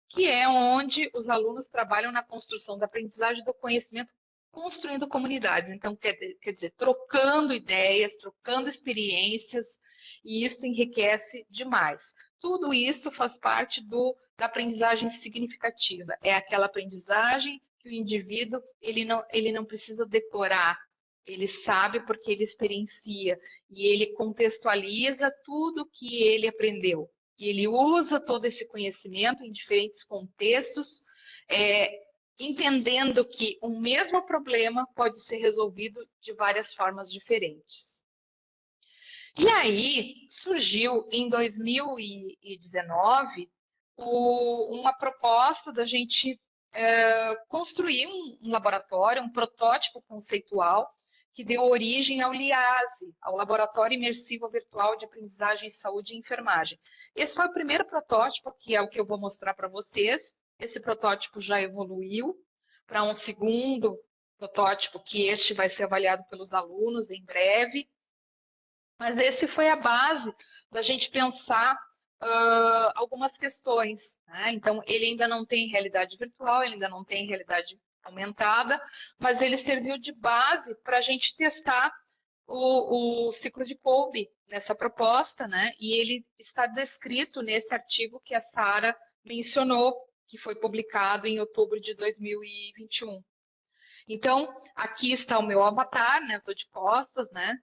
que é onde os alunos trabalham na construção da aprendizagem do conhecimento, construindo comunidades. Então, quer dizer, trocando ideias, trocando experiências, e isso enriquece demais. Tudo isso faz parte da aprendizagem significativa. É aquela aprendizagem que o indivíduo ele não precisa decorar, ele sabe porque ele experiencia e ele contextualiza tudo que ele aprendeu. E ele usa todo esse conhecimento em diferentes contextos, entendendo que o mesmo problema pode ser resolvido de várias formas diferentes. E aí surgiu em 2019 uma proposta da gente construir um laboratório, um protótipo conceitual que deu origem ao LIASE, ao Laboratório Imersivo Virtual de Aprendizagem em Saúde e Enfermagem. Esse foi o primeiro protótipo, que é o que eu vou mostrar para vocês. Esse protótipo já evoluiu para um segundo protótipo, que este vai ser avaliado pelos alunos em breve. Mas esse foi a base da gente pensar algumas questões, né? Então, ele ainda não tem realidade virtual, ele ainda não tem realidade aumentada, mas ele serviu de base para a gente testar o ciclo de Kolbe nessa proposta, né? E ele está descrito nesse artigo que a Sara mencionou, que foi publicado em outubro de 2021. Então, aqui está o meu avatar, né? Estou de costas, né?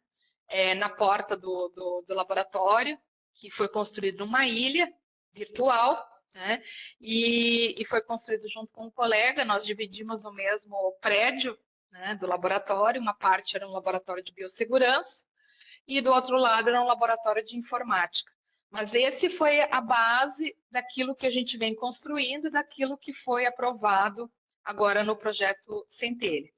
Na porta do laboratório, que foi construído numa ilha virtual, né? E foi construído junto com um colega. Nós dividimos o mesmo prédio, né, do laboratório. Uma parte era um laboratório de biossegurança e do outro lado era um laboratório de informática. Mas esse foi a base daquilo que a gente vem construindo e daquilo que foi aprovado agora no projeto Centelha.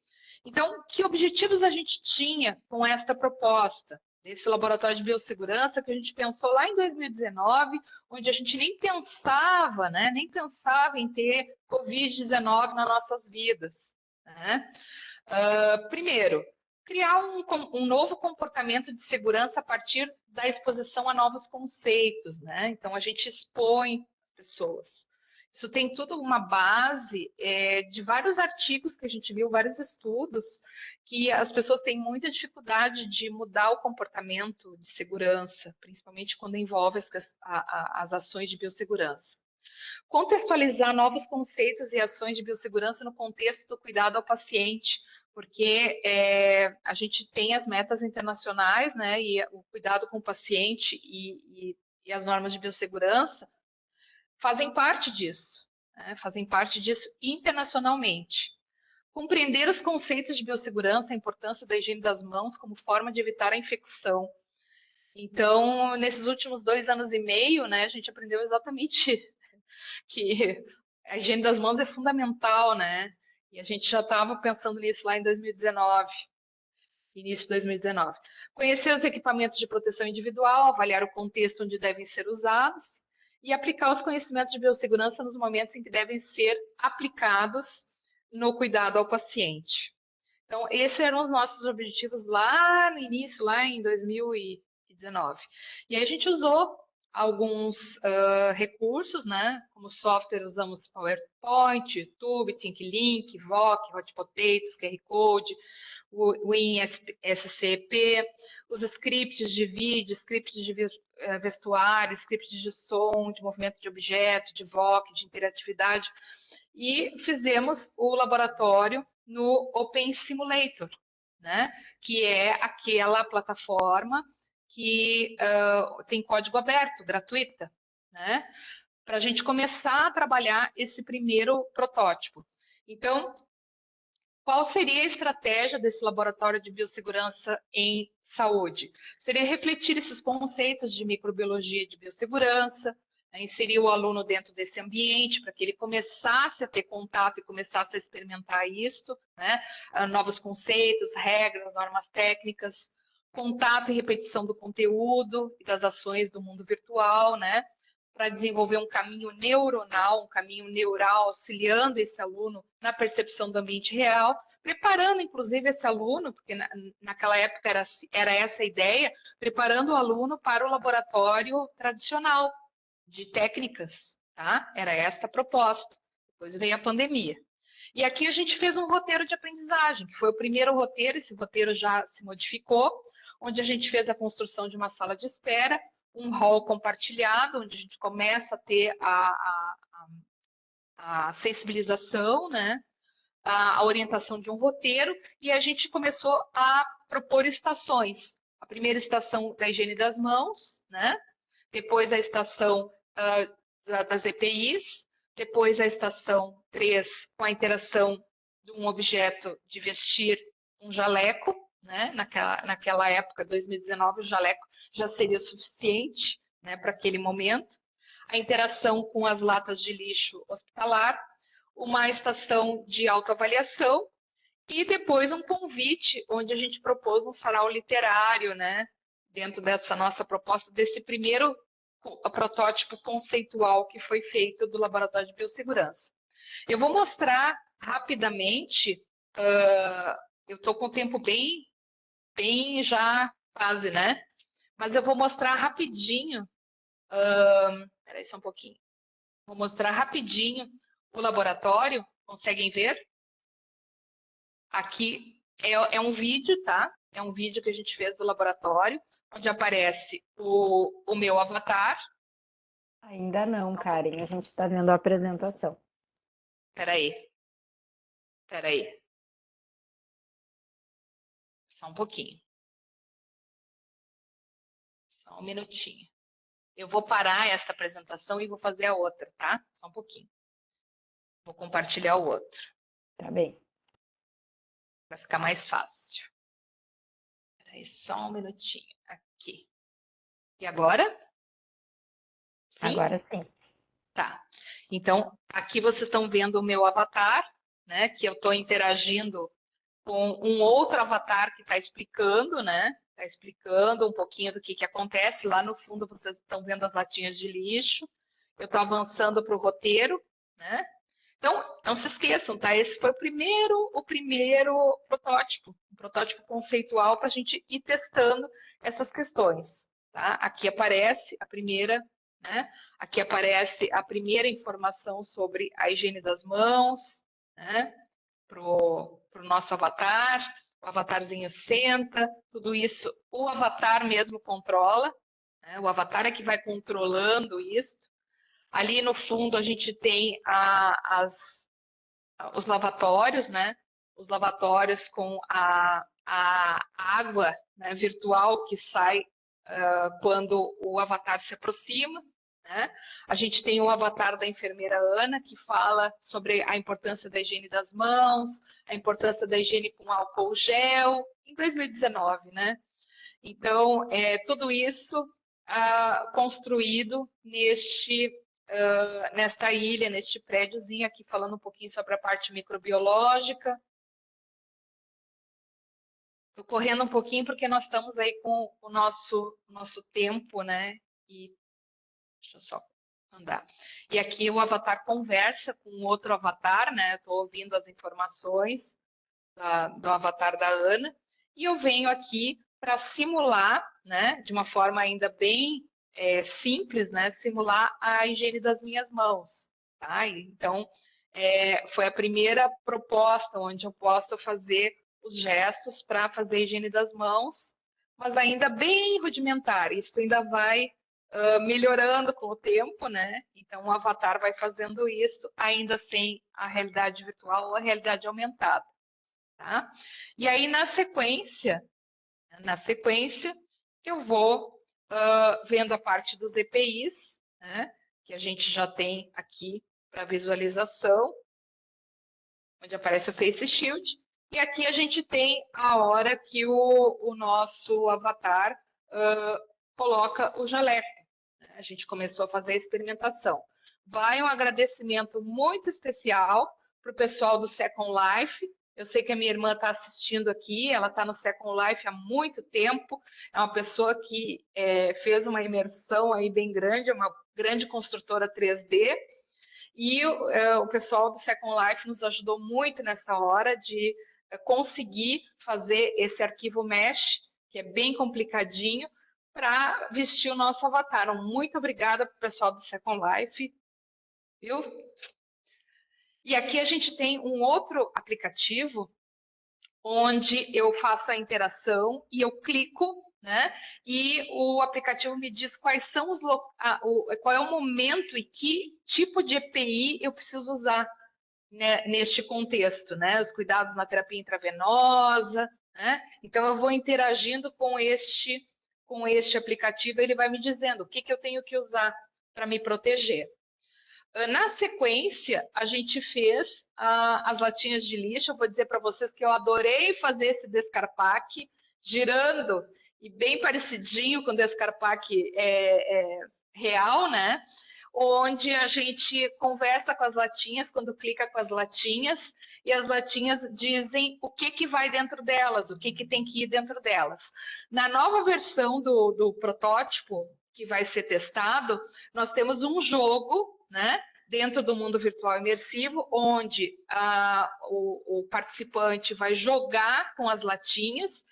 Então, que objetivos a gente tinha com esta proposta? Esse laboratório de biossegurança que a gente pensou lá em 2019, onde a gente nem pensava, né? Nem pensava em ter Covid-19 nas nossas vidas, né? Primeiro, criar um novo comportamento de segurança a partir da exposição a novos conceitos, né? Então, a gente expõe as pessoas. Isso tem tudo uma base de vários artigos que a gente viu, vários estudos, que as pessoas têm muita dificuldade de mudar o comportamento de segurança, principalmente quando envolve as ações de biossegurança. Contextualizar novos conceitos e ações de biossegurança no contexto do cuidado ao paciente, porque a gente tem as metas internacionais, né, e o cuidado com o paciente e as normas de biossegurança fazem parte disso, né, fazem parte disso internacionalmente. Compreender os conceitos de biossegurança, a importância da higiene das mãos como forma de evitar a infecção. Então, nesses últimos 2 anos e meio, né, a gente aprendeu exatamente que a higiene das mãos é fundamental, né? E a gente já estava pensando nisso lá em 2019, início de 2019. Conhecer os equipamentos de proteção individual, avaliar o contexto onde devem ser usados e aplicar os conhecimentos de biossegurança nos momentos em que devem ser aplicados no cuidado ao paciente. Então, esses eram os nossos objetivos lá no início, lá em 2019. E aí a gente usou alguns recursos, né? Como software, usamos PowerPoint, YouTube, ThinkLink, VOC, Hot Potatoes, QR Code, o WinSCP, os scripts de vídeo, scripts de vestuário, scripts de som, de movimento de objeto, de VOC, de interatividade. E fizemos o laboratório no Open Simulator, né? Que é aquela plataforma que tem código aberto, gratuita, né? Para a gente começar a trabalhar esse primeiro protótipo. Então, qual seria a estratégia desse laboratório de biossegurança em saúde? Seria refletir esses conceitos de microbiologia e de biossegurança, né, inserir o aluno dentro desse ambiente para que ele começasse a ter contato e começasse a experimentar isso, né, novos conceitos, regras, normas técnicas, contato e repetição do conteúdo e das ações do mundo virtual, né, para desenvolver um caminho neuronal, um caminho neural, auxiliando esse aluno na percepção do ambiente real, preparando, inclusive, esse aluno, porque naquela época era essa a ideia, preparando o aluno para o laboratório tradicional de técnicas, tá? Era esta a proposta. Depois veio a pandemia. E aqui a gente fez um roteiro de aprendizagem, que foi o primeiro roteiro, esse roteiro já se modificou, onde a gente fez a construção de uma sala de espera, um hall compartilhado, onde a gente começa a ter a sensibilização, né? A orientação de um roteiro, e a gente começou a propor estações. A primeira estação da higiene das mãos, né? Depois a estação das EPIs, depois a estação 3, com a interação de um objeto de vestir um jaleco, né? Naquela época, 2019, o jaleco já seria suficiente, né, para aquele momento. A interação com as latas de lixo hospitalar, uma estação de autoavaliação e depois um convite, onde a gente propôs um sarau literário, né, dentro dessa nossa proposta, desse primeiro protótipo conceitual que foi feito do Laboratório de Biossegurança. Eu vou mostrar rapidamente, eu estou com o tempo bem já quase, né? Mas eu vou mostrar rapidinho, peraí só um pouquinho, vou mostrar rapidinho o laboratório, conseguem ver? Aqui é um vídeo, tá? É um vídeo que a gente fez do laboratório, onde aparece o meu avatar. Ainda não, Karen, a gente está vendo a apresentação. Peraí. Só um pouquinho. Só um minutinho. Eu vou parar essa apresentação e vou fazer a outra, tá? Só um pouquinho. Vou compartilhar o outro. Tá bem. Vai ficar mais fácil. Peraí, só um minutinho. Aqui. E agora? Sim? Agora sim. Tá. Então, aqui vocês estão vendo o meu avatar, né? Que eu estou interagindo com um outro avatar que está explicando, né? Está explicando um pouquinho do que acontece. Lá no fundo vocês estão vendo as latinhas de lixo. Eu estou avançando para o roteiro, né? Então, não se esqueçam, tá? Esse foi o primeiro protótipo, um protótipo conceitual para a gente ir testando essas questões, tá? Aqui aparece a primeira, né? Aqui aparece a primeira informação sobre a higiene das mãos, né? Pro nosso avatar, o avatarzinho senta, tudo isso o avatar mesmo controla, né? O avatar é que vai controlando isso. Ali no fundo a gente tem os lavatórios, né? Os lavatórios com a água, né, virtual que sai quando o avatar se aproxima, né? A gente tem o avatar da enfermeira Ana, que fala sobre a importância da higiene das mãos, a importância da higiene com álcool gel, em 2019, né? Então, tudo isso construído nesta ilha, neste prédiozinho aqui, falando um pouquinho sobre a parte microbiológica. Estou correndo um pouquinho porque nós estamos aí com o nosso tempo, né? E deixa eu só andar. E aqui o avatar conversa com outro avatar, né? Estou ouvindo as informações do avatar da Ana. E eu venho aqui para simular, né? De uma forma ainda bem simples, né? Simular a higiene das minhas mãos, tá? Então, foi a primeira proposta onde eu posso fazer os gestos para fazer a higiene das mãos, mas ainda bem rudimentar. Isso ainda vai melhorando com o tempo, né? Então, o avatar vai fazendo isso, ainda sem a realidade virtual ou a realidade aumentada, tá? E aí, na sequência, eu vou vendo a parte dos EPIs, né? Que a gente já tem aqui para visualização, onde aparece o Face Shield. E aqui a gente tem a hora que o nosso avatar coloca o jaleco. A gente começou a fazer a experimentação. Vai um agradecimento muito especial para o pessoal do Second Life. Eu sei que a minha irmã está assistindo aqui, ela está no Second Life há muito tempo, é uma pessoa que fez uma imersão aí bem grande, é uma grande construtora 3D, e o pessoal do Second Life nos ajudou muito nessa hora de conseguir fazer esse arquivo mesh, que é bem complicadinho, para vestir o nosso avatar. Muito obrigada para o pessoal do Second Life, viu? E aqui a gente tem um outro aplicativo onde eu faço a interação e eu clico, né? E o aplicativo me diz quais são qual é o momento e que tipo de EPI eu preciso usar, né, neste contexto, né? Os cuidados na terapia intravenosa, né? Então eu vou interagindo com este aplicativo, ele vai me dizendo o que eu tenho que usar para me proteger. Na sequência, a gente fez as latinhas de lixo. Eu vou dizer para vocês que eu adorei fazer esse descarpaque, girando e bem parecidinho com o descarpaque real, né? Onde a gente conversa com as latinhas, quando clica com as latinhas, e as latinhas dizem o que vai dentro delas, o que tem que ir dentro delas. Na nova versão do protótipo, que vai ser testado, nós temos um jogo, né, dentro do mundo virtual imersivo, onde o participante vai jogar com as latinhas,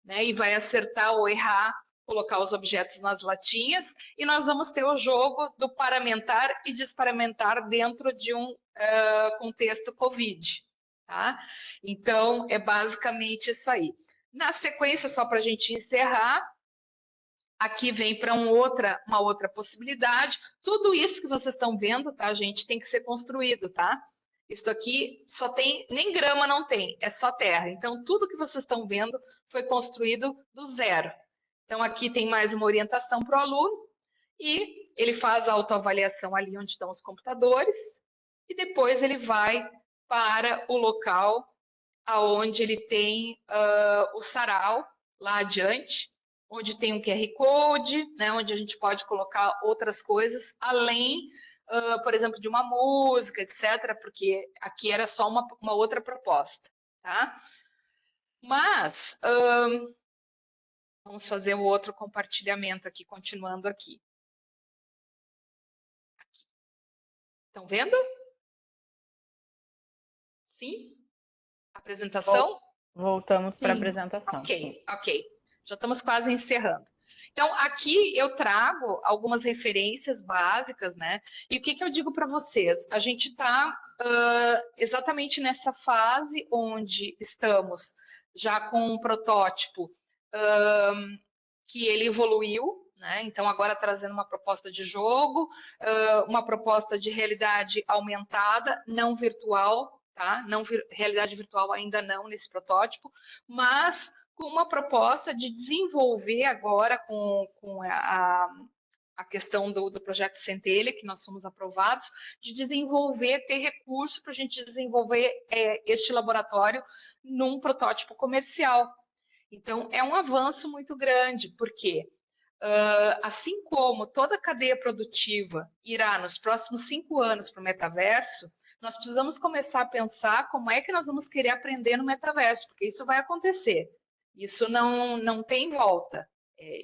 né, e vai acertar ou errar, colocar os objetos nas latinhas, e nós vamos ter o jogo do paramentar e desparamentar dentro de um contexto COVID. Tá? Então, é basicamente isso aí. Na sequência, só para a gente encerrar, aqui vem para uma outra possibilidade. Tudo isso que vocês estão vendo, tá, gente, tem que ser construído, tá? Isso aqui só tem, nem grama não tem, é só terra. Então, tudo que vocês estão vendo foi construído do zero. Então, aqui tem mais uma orientação para o aluno e ele faz a autoavaliação ali onde estão os computadores e depois ele vai para o local aonde ele tem o sarau lá adiante, onde tem um QR Code, né, onde a gente pode colocar outras coisas, além, por exemplo, de uma música, etc., porque aqui era só uma outra proposta. Tá? Mas, vamos fazer o outro compartilhamento aqui, continuando aqui. Estão vendo? Sim? Apresentação? Voltamos para a Sim. apresentação. Ok, ok. Já estamos quase encerrando. Então, aqui eu trago algumas referências básicas, né? E o que eu digo para vocês? A gente está exatamente nessa fase onde estamos já com um protótipo que ele evoluiu, né? Então, agora trazendo uma proposta de jogo, uma proposta de realidade aumentada, não virtual, tá? Não realidade virtual ainda não nesse protótipo, mas com uma proposta de desenvolver agora com a questão do projeto Centelha, que nós fomos aprovados, de desenvolver, ter recurso para a gente desenvolver este laboratório num protótipo comercial. Então, é um avanço muito grande, porque assim como toda a cadeia produtiva irá nos próximos 5 anos para o metaverso, nós precisamos começar a pensar como é que nós vamos querer aprender no metaverso, porque isso vai acontecer. Isso não tem volta.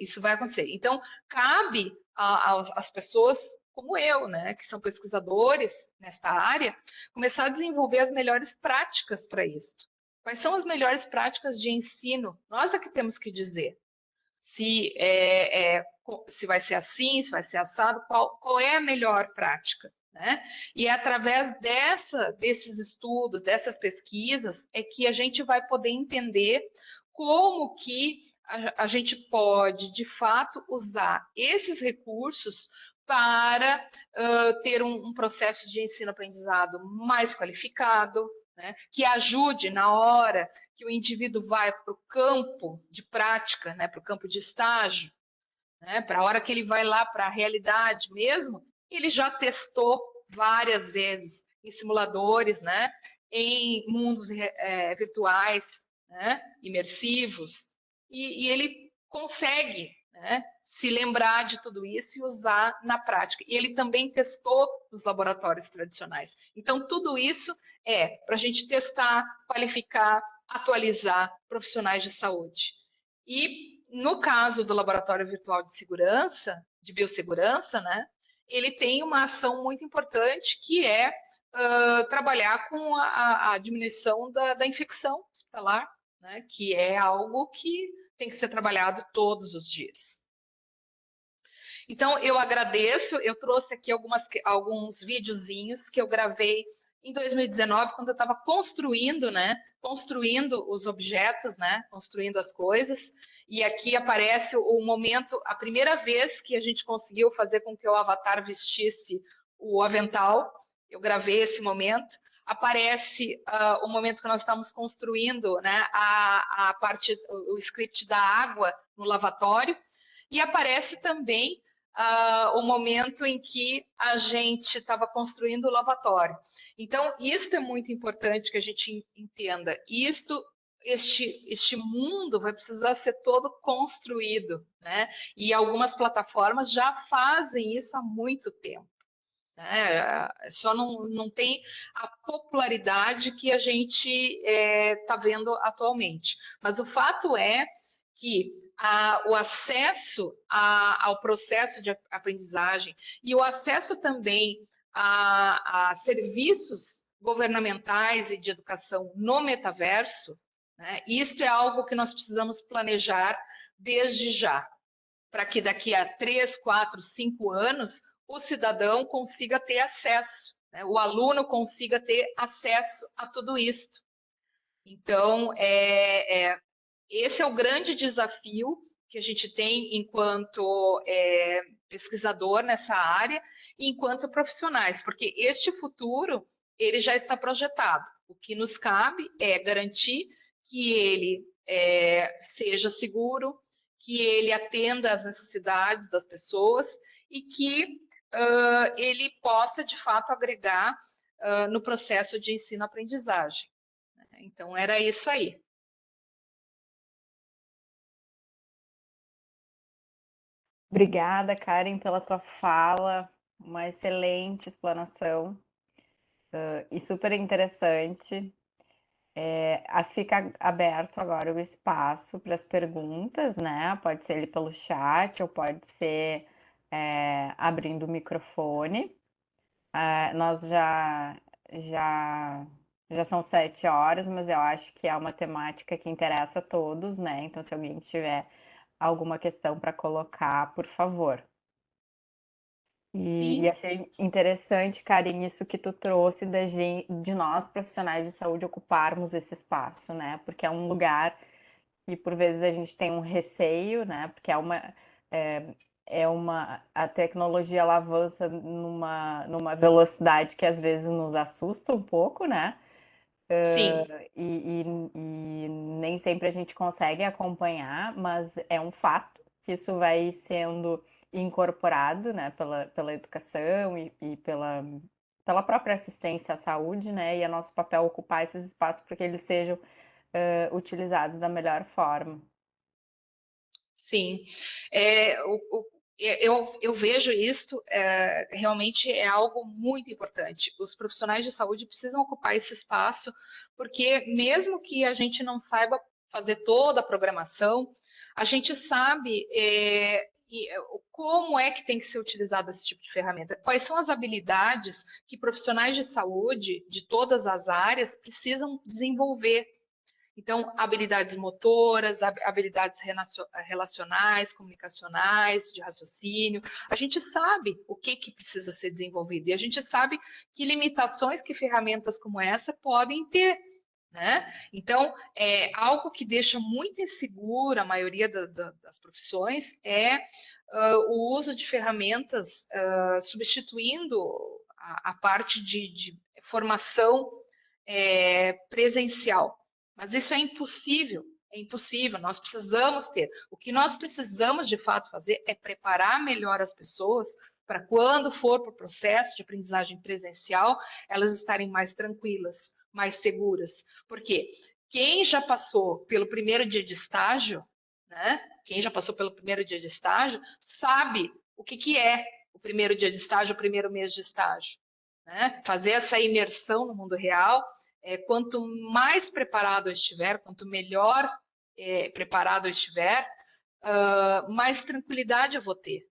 Isso vai acontecer. Então, cabe às pessoas como eu, né, que são pesquisadores nesta área, começar a desenvolver as melhores práticas para isso. Quais são as melhores práticas de ensino? Nós é que temos que dizer se vai ser assim, se vai ser assado, qual é a melhor prática, né? E é através desses estudos, dessas pesquisas, é que a gente vai poder entender como que a gente pode, de fato, usar esses recursos para ter um processo de ensino-aprendizado mais qualificado, né, que ajude na hora que o indivíduo vai para o campo de prática, né, para o campo de estágio, né, para a hora que ele vai lá para a realidade mesmo, ele já testou várias vezes em simuladores, né, em mundos virtuais, né, imersivos, e ele consegue, né, se lembrar de tudo isso e usar na prática. E ele também testou nos laboratórios tradicionais. Então, tudo isso é para a gente testar, qualificar, atualizar profissionais de saúde. E no caso do Laboratório Virtual de Segurança, de Biossegurança, né, ele tem uma ação muito importante que é trabalhar com a diminuição da infecção hospitalar, né, que é algo que tem que ser trabalhado todos os dias. Então, eu agradeço, eu trouxe aqui alguns videozinhos que eu gravei em 2019, quando eu estava construindo, né, construindo os objetos, né, construindo as coisas, e aqui aparece o momento, a primeira vez que a gente conseguiu fazer com que o avatar vestisse o avental, eu gravei esse momento. Aparece o momento que nós estamos construindo, né, a parte, o script da água no lavatório, e aparece também o momento em que a gente estava construindo o lavatório. Então, isso é muito importante que a gente entenda. Este mundo vai precisar ser todo construído, né? E algumas plataformas já fazem isso há muito tempo. Só não tem a popularidade que a gente está vendo atualmente. Mas o fato é que o acesso ao processo de aprendizagem e o acesso também a serviços governamentais e de educação no metaverso, né, isso é algo que nós precisamos planejar desde já, para que daqui a 3, 4, 5 anos o cidadão consiga ter acesso, né, o aluno consiga ter acesso a tudo isso. Então, esse é o grande desafio que a gente tem enquanto pesquisador nessa área e enquanto profissionais, porque este futuro ele já está projetado. O que nos cabe é garantir que ele seja seguro, que ele atenda às necessidades das pessoas e que ele possa, de fato, agregar no processo de ensino-aprendizagem. Então, era isso aí. Obrigada, Karen, pela tua fala, uma excelente explanação e super interessante. Fica aberto agora o espaço para as perguntas, né? Pode ser ali pelo chat ou pode ser abrindo o microfone. Nós já são 7 horas, mas eu acho que é uma temática que interessa a todos, né? Então, se alguém tiver alguma questão para colocar, por favor. E achei interessante, Karen, isso que tu trouxe de nós, profissionais de saúde, ocuparmos esse espaço, né? Porque é um lugar que, por vezes, a gente tem um receio, né? Porque a tecnologia ela avança numa velocidade que às vezes nos assusta um pouco, né? Sim. E nem sempre a gente consegue acompanhar, mas é um fato que isso vai sendo incorporado, né, pela educação e pela própria assistência à saúde, né, e é nosso papel ocupar esses espaços para que eles sejam utilizados da melhor forma. Sim, eu vejo isso, realmente é algo muito importante. Os profissionais de saúde precisam ocupar esse espaço, porque mesmo que a gente não saiba fazer toda a programação, a gente sabe como é que tem que ser utilizado esse tipo de ferramenta. Quais são as habilidades que profissionais de saúde de todas as áreas precisam desenvolver. Então, habilidades motoras, habilidades relacionais, comunicacionais, de raciocínio. A gente sabe o que precisa ser desenvolvido e a gente sabe que limitações que ferramentas como essa podem ter. Né? Então, algo que deixa muito insegura a maioria das profissões é o uso de ferramentas substituindo a parte de formação presencial. Mas isso é impossível, nós precisamos ter. O que nós precisamos, de fato, fazer é preparar melhor as pessoas para quando for para o processo de aprendizagem presencial, elas estarem mais tranquilas, mais seguras. Por quê? Quem já passou pelo primeiro dia de estágio, né? Quem já passou pelo primeiro dia de estágio sabe o que é o primeiro dia de estágio, o primeiro mês de estágio, né? Fazer essa imersão no mundo real, quanto mais preparado eu estiver, quanto melhor preparado eu estiver, mais tranquilidade eu vou ter.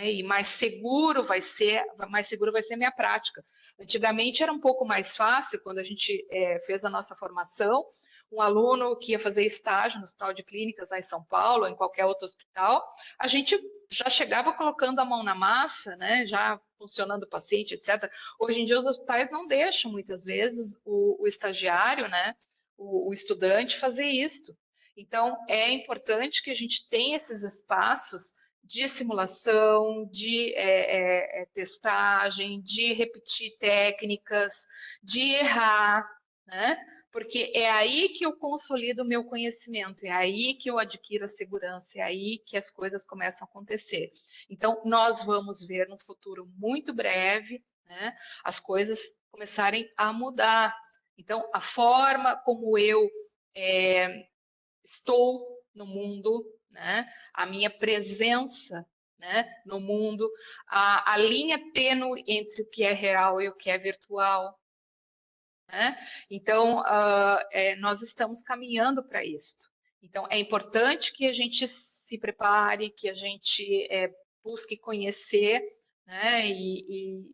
E mais seguro vai ser a minha prática. Antigamente era um pouco mais fácil, quando a gente fez a nossa formação, um aluno que ia fazer estágio no Hospital de Clínicas lá em São Paulo, ou em qualquer outro hospital, a gente já chegava colocando a mão na massa, né, já funcionando o paciente, etc. Hoje em dia os hospitais não deixam, muitas vezes, o estagiário, né, o estudante fazer isso. Então, é importante que a gente tenha esses espaços de simulação, de testagem, de repetir técnicas, de errar, né? Porque é aí que eu consolido o meu conhecimento, é aí que eu adquiro a segurança, é aí que as coisas começam a acontecer. Então, nós vamos ver no futuro muito breve, né, as coisas começarem a mudar. Então, a forma como eu estou no mundo, né? A minha presença, né, no mundo, a linha tênue entre o que é real e o que é virtual. Né? Então, nós estamos caminhando para isso. Então, é importante que a gente se prepare, que a gente busque conhecer, né? E,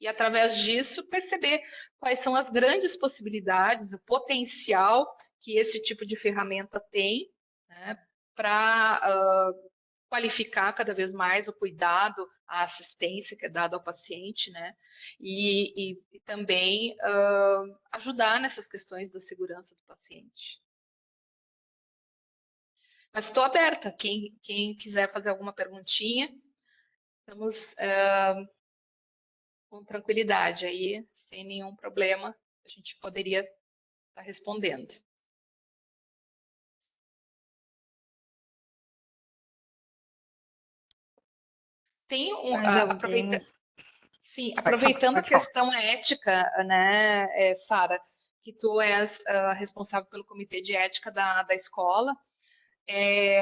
através disso, perceber quais são as grandes possibilidades, o potencial que esse tipo de ferramenta tem, né? Para qualificar cada vez mais o cuidado, a assistência que é dada ao paciente, né? E também ajudar nessas questões da segurança do paciente. Mas estou aberta, quem quiser fazer alguma perguntinha, estamos com tranquilidade aí, sem nenhum problema, a gente poderia estar respondendo. Tem aproveitando a questão ética, né, Sara, que tu és responsável pelo comitê de ética da escola,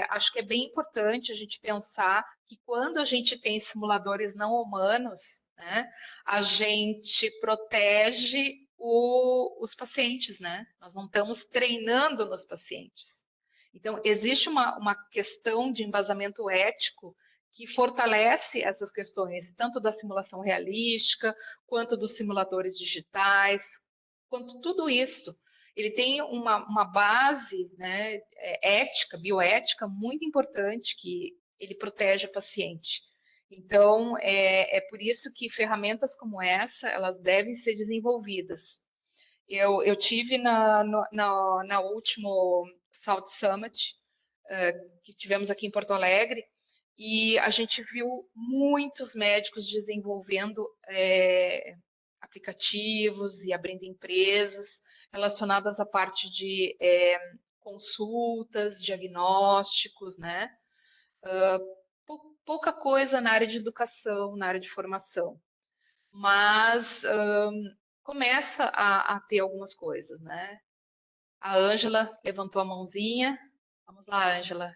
acho que é bem importante a gente pensar que quando a gente tem simuladores não humanos, né, a gente protege os pacientes, né? Nós não estamos treinando nos pacientes. Então, existe uma questão de embasamento ético que fortalece essas questões, tanto da simulação realística, quanto dos simuladores digitais, quanto tudo isso. Ele tem uma base, né, ética, bioética, muito importante, que ele protege o paciente. Então, é por isso que ferramentas como essa, elas devem ser desenvolvidas. Eu tive na último South Summit, que tivemos aqui em Porto Alegre, e a gente viu muitos médicos desenvolvendo aplicativos e abrindo empresas relacionadas à parte de consultas, diagnósticos, né? Pouca coisa na área de educação, na área de formação, mas começa a ter algumas coisas, né? A Ângela levantou a mãozinha. Vamos lá, Ângela.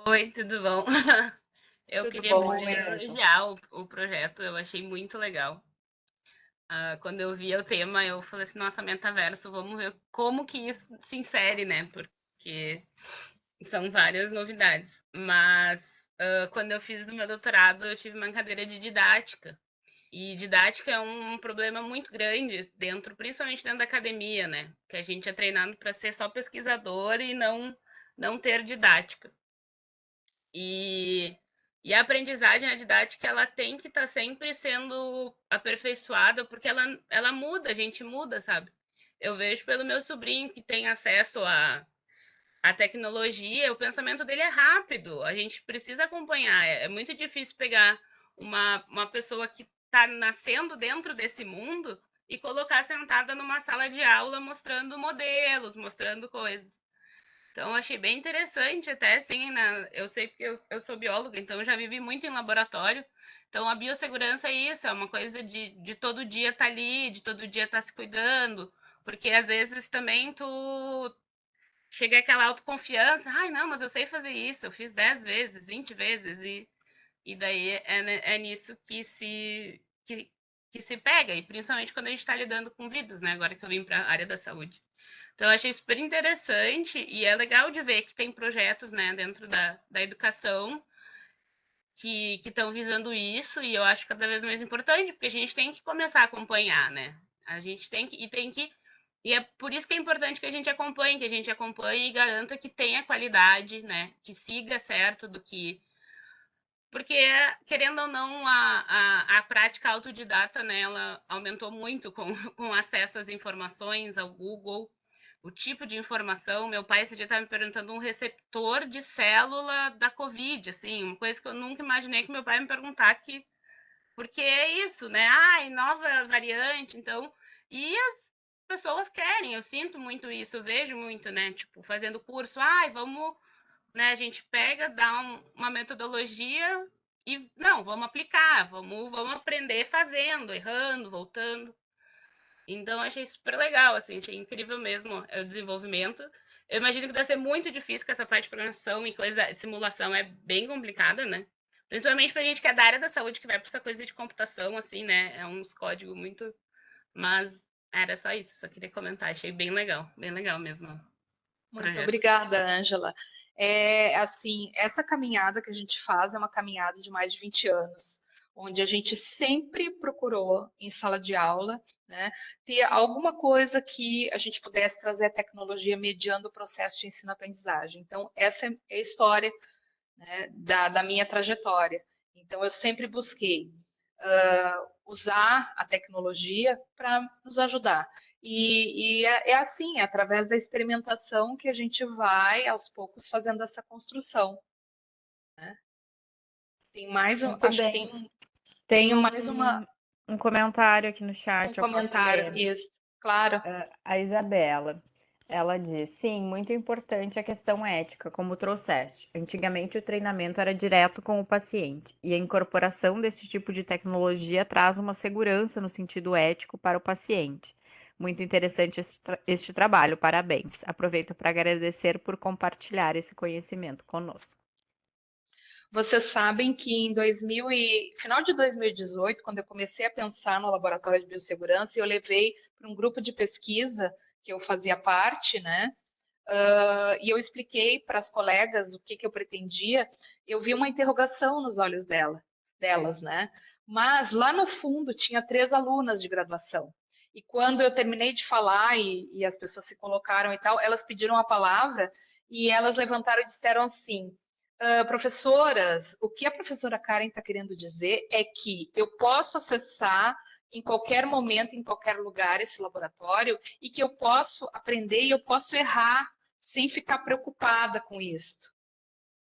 Oi, tudo bom? Eu Tudo queria bom, primeiro Ângela? elogiar o projeto, eu achei muito legal. Quando eu vi o tema, eu falei assim, nossa, metaverso, vamos ver como que isso se insere, né? Porque são várias novidades. Mas quando eu fiz o meu doutorado, eu tive uma cadeira de didática. E didática é um problema muito grande dentro, principalmente dentro da academia, né? Que a gente é treinado para ser só pesquisador e não ter didática. E a aprendizagem, a didática, ela tem que estar sempre sendo aperfeiçoada, porque ela muda, a gente muda, sabe? Eu vejo pelo meu sobrinho que tem acesso à tecnologia, o pensamento dele é rápido, a gente precisa acompanhar. É muito difícil pegar uma pessoa que está nascendo dentro desse mundo e colocar sentada numa sala de aula mostrando modelos, mostrando coisas. Então, achei bem interessante até, assim, eu sei que eu sou bióloga, então eu já vivi muito em laboratório. Então, a biossegurança é isso, é uma coisa de todo dia estar ali, de todo dia estar se cuidando, Porque às vezes também tu chega aquela autoconfiança, ai, não, mas eu sei fazer isso, eu fiz 10 vezes, 20 vezes, e daí é nisso que se pega, e principalmente quando a gente está lidando com vidas, né? Agora que eu vim para a área da saúde. Então, eu achei super interessante e é legal de ver que tem projetos, né, dentro da educação que estão visando isso, e eu acho cada vez mais importante, porque a gente tem que começar a acompanhar, né? A gente tem que. E é por isso que é importante que a gente acompanhe e garanta que tenha qualidade, né? Que siga certo do que. Porque, querendo ou não, a prática autodidata, né, ela aumentou muito com acesso às informações, ao Google, o tipo de informação. Meu pai esse dia estava me perguntando um receptor de célula da Covid, assim, uma coisa que eu nunca imaginei que meu pai me perguntar que, porque é isso, né? Ai, nova variante, então, e as pessoas querem, eu sinto muito isso, eu vejo muito, né? Tipo, fazendo curso, ai, vamos, né? A gente pega, dá uma metodologia e não, vamos aplicar, vamos aprender fazendo, errando, voltando. Então, achei super legal, assim, achei incrível mesmo o desenvolvimento. Eu imagino que deve ser muito difícil, que essa parte de programação e coisa, simulação é bem complicada, né? Principalmente pra gente que é da área da saúde, que vai pra essa coisa de computação, assim, né? É uns códigos muito. Mas era só isso, só queria comentar. Achei bem legal mesmo o Muito projeto. obrigada, Ângela. É, assim, essa caminhada que a gente faz é uma caminhada de mais de 20 anos, onde a gente sempre procurou, em sala de aula, né, ter alguma coisa que a gente pudesse trazer a tecnologia mediando o processo de ensino-aprendizagem. Então, essa é a história, né, da minha trajetória. Então, eu sempre busquei usar a tecnologia para nos ajudar. E é assim, é através da experimentação que a gente vai, aos poucos, fazendo essa construção. Né? Tem mais um, Muito acho que bem. tem Tem mais um comentário aqui no um chat, eu posso comentário, ler. isso, claro. A Isabela, ela diz, sim, muito importante a questão ética, como trouxeste. Antigamente o treinamento era direto com o paciente, e a incorporação desse tipo de tecnologia traz uma segurança no sentido ético para o paciente. Muito interessante este trabalho, parabéns. Aproveito para agradecer por compartilhar esse conhecimento conosco. Vocês sabem que em final de 2018, quando eu comecei a pensar no laboratório de biossegurança, eu levei para um grupo de pesquisa que eu fazia parte, né? E eu expliquei para as colegas o que eu pretendia. Eu vi uma interrogação nos olhos delas, né? Mas lá no fundo tinha 3 alunas de graduação. E quando eu terminei de falar e as pessoas se colocaram e tal, elas pediram a palavra e elas levantaram e disseram assim: professoras, o que a professora Karen está querendo dizer é que eu posso acessar em qualquer momento, em qualquer lugar, esse laboratório, e que eu posso aprender e eu posso errar sem ficar preocupada com isso,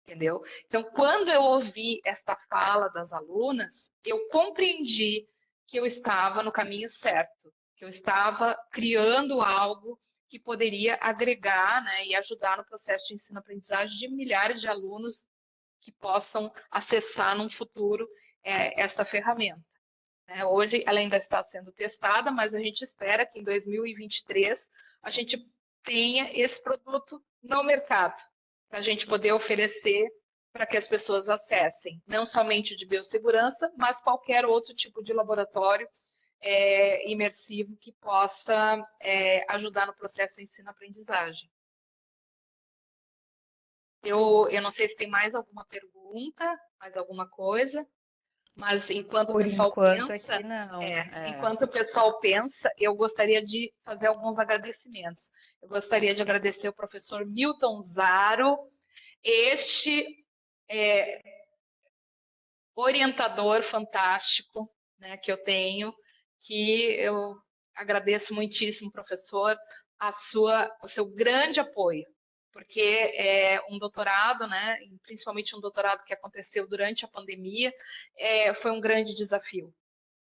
entendeu? Então, quando eu ouvi esta fala das alunas, eu compreendi que eu estava no caminho certo, que eu estava criando algo que poderia agregar, né, e ajudar no processo de ensino-aprendizagem de milhares de alunos que possam acessar num futuro essa ferramenta. Hoje ela ainda está sendo testada, mas a gente espera que em 2023 a gente tenha esse produto no mercado, para a gente poder oferecer para que as pessoas acessem, não somente de biossegurança, mas qualquer outro tipo de laboratório imersivo que possa ajudar no processo de ensino-aprendizagem. Eu não sei se tem mais alguma pergunta, mais alguma coisa. Mas enquanto o Por pessoal enquanto pensa, aqui não. enquanto o pessoal pensa, eu gostaria de fazer alguns agradecimentos. Eu gostaria de agradecer o professor Milton Zaro, este orientador fantástico, né, que eu tenho, que eu agradeço muitíssimo, professor, o seu grande apoio, porque um doutorado, né, principalmente um doutorado que aconteceu durante a pandemia, foi um grande desafio.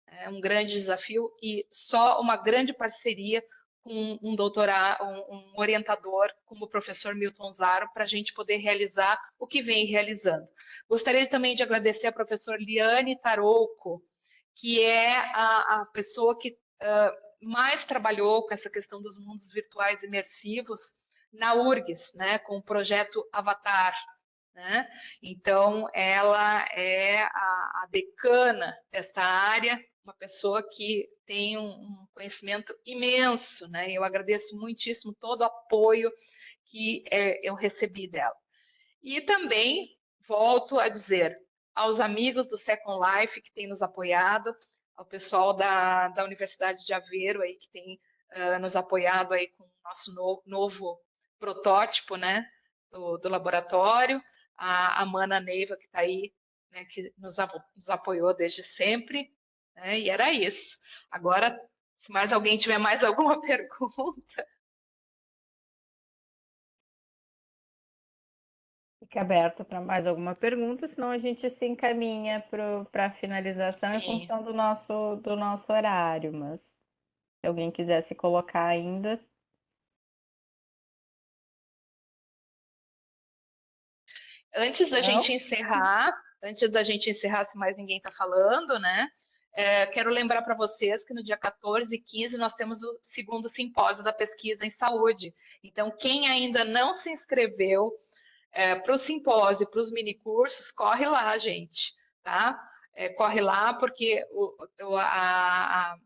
É um grande desafio e só uma grande parceria com um doutorado, um orientador como o professor Milton Zaro, para a gente poder realizar o que vem realizando. Gostaria também de agradecer a professora Liane Tarouco, que é a pessoa que mais trabalhou com essa questão dos mundos virtuais imersivos na URGS, né, com o projeto Avatar, né? Então, ela é a decana desta área, uma pessoa que tem um conhecimento imenso, né? Eu agradeço muitíssimo todo o apoio que eu recebi dela. E também, volto a dizer, aos amigos do Second Life que têm nos apoiado, ao pessoal da Universidade de Aveiro aí, que tem nos apoiado aí com o nosso novo protótipo, né, do laboratório, a Amanda Neiva, que está aí, né, que nos apoiou desde sempre, né, e era isso. Agora, se mais alguém tiver mais alguma pergunta... Fica aberto para mais alguma pergunta, senão a gente se encaminha para a finalização em Sim. função do nosso horário, mas se alguém quiser se colocar ainda. Antes da gente encerrar, se mais ninguém está falando, né? Quero lembrar para vocês que no dia 14 e 15 nós temos o segundo simpósio da pesquisa em saúde. Então, quem ainda não se inscreveu para o simpósio, para os minicursos, corre lá, gente, tá? Corre lá, porque a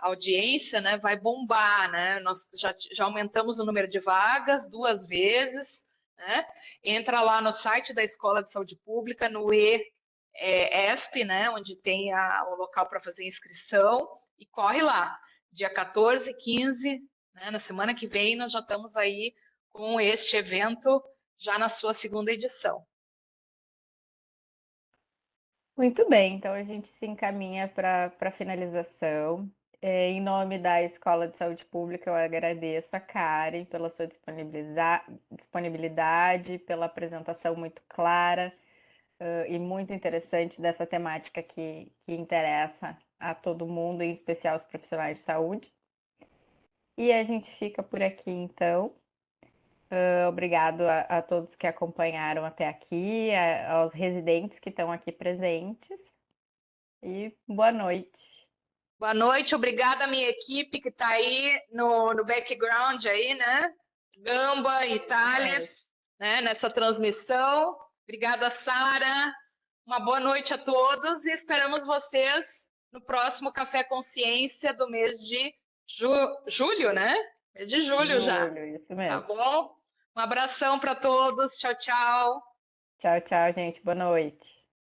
audiência, né, vai bombar, né? Nós já aumentamos o número de vagas 2 vezes, né? Entra lá no site da Escola de Saúde Pública, no ESP, né, onde tem o local para fazer inscrição, e corre lá. Dia 14 e 15, né, na semana que vem, nós já estamos aí com este evento já na sua segunda edição. Muito bem, então a gente se encaminha para a finalização. Em nome da Escola de Saúde Pública, eu agradeço a Karen pela sua disponibilidade, pela apresentação muito clara e muito interessante dessa temática que interessa a todo mundo, em especial os profissionais de saúde. E a gente fica por aqui, então. Obrigado a todos que acompanharam até aqui, aos residentes que estão aqui presentes. E boa noite. Boa noite, obrigada à minha equipe que está aí no background aí, né? Gamba e Thales, né? Nessa transmissão. Obrigada, Sara. Uma boa noite a todos e esperamos vocês no próximo Café Consciência do mês de julho, né? Mês de julho já. Isso mesmo. Tá bom? Um abração para todos. Tchau, tchau. Tchau, tchau, gente. Boa noite.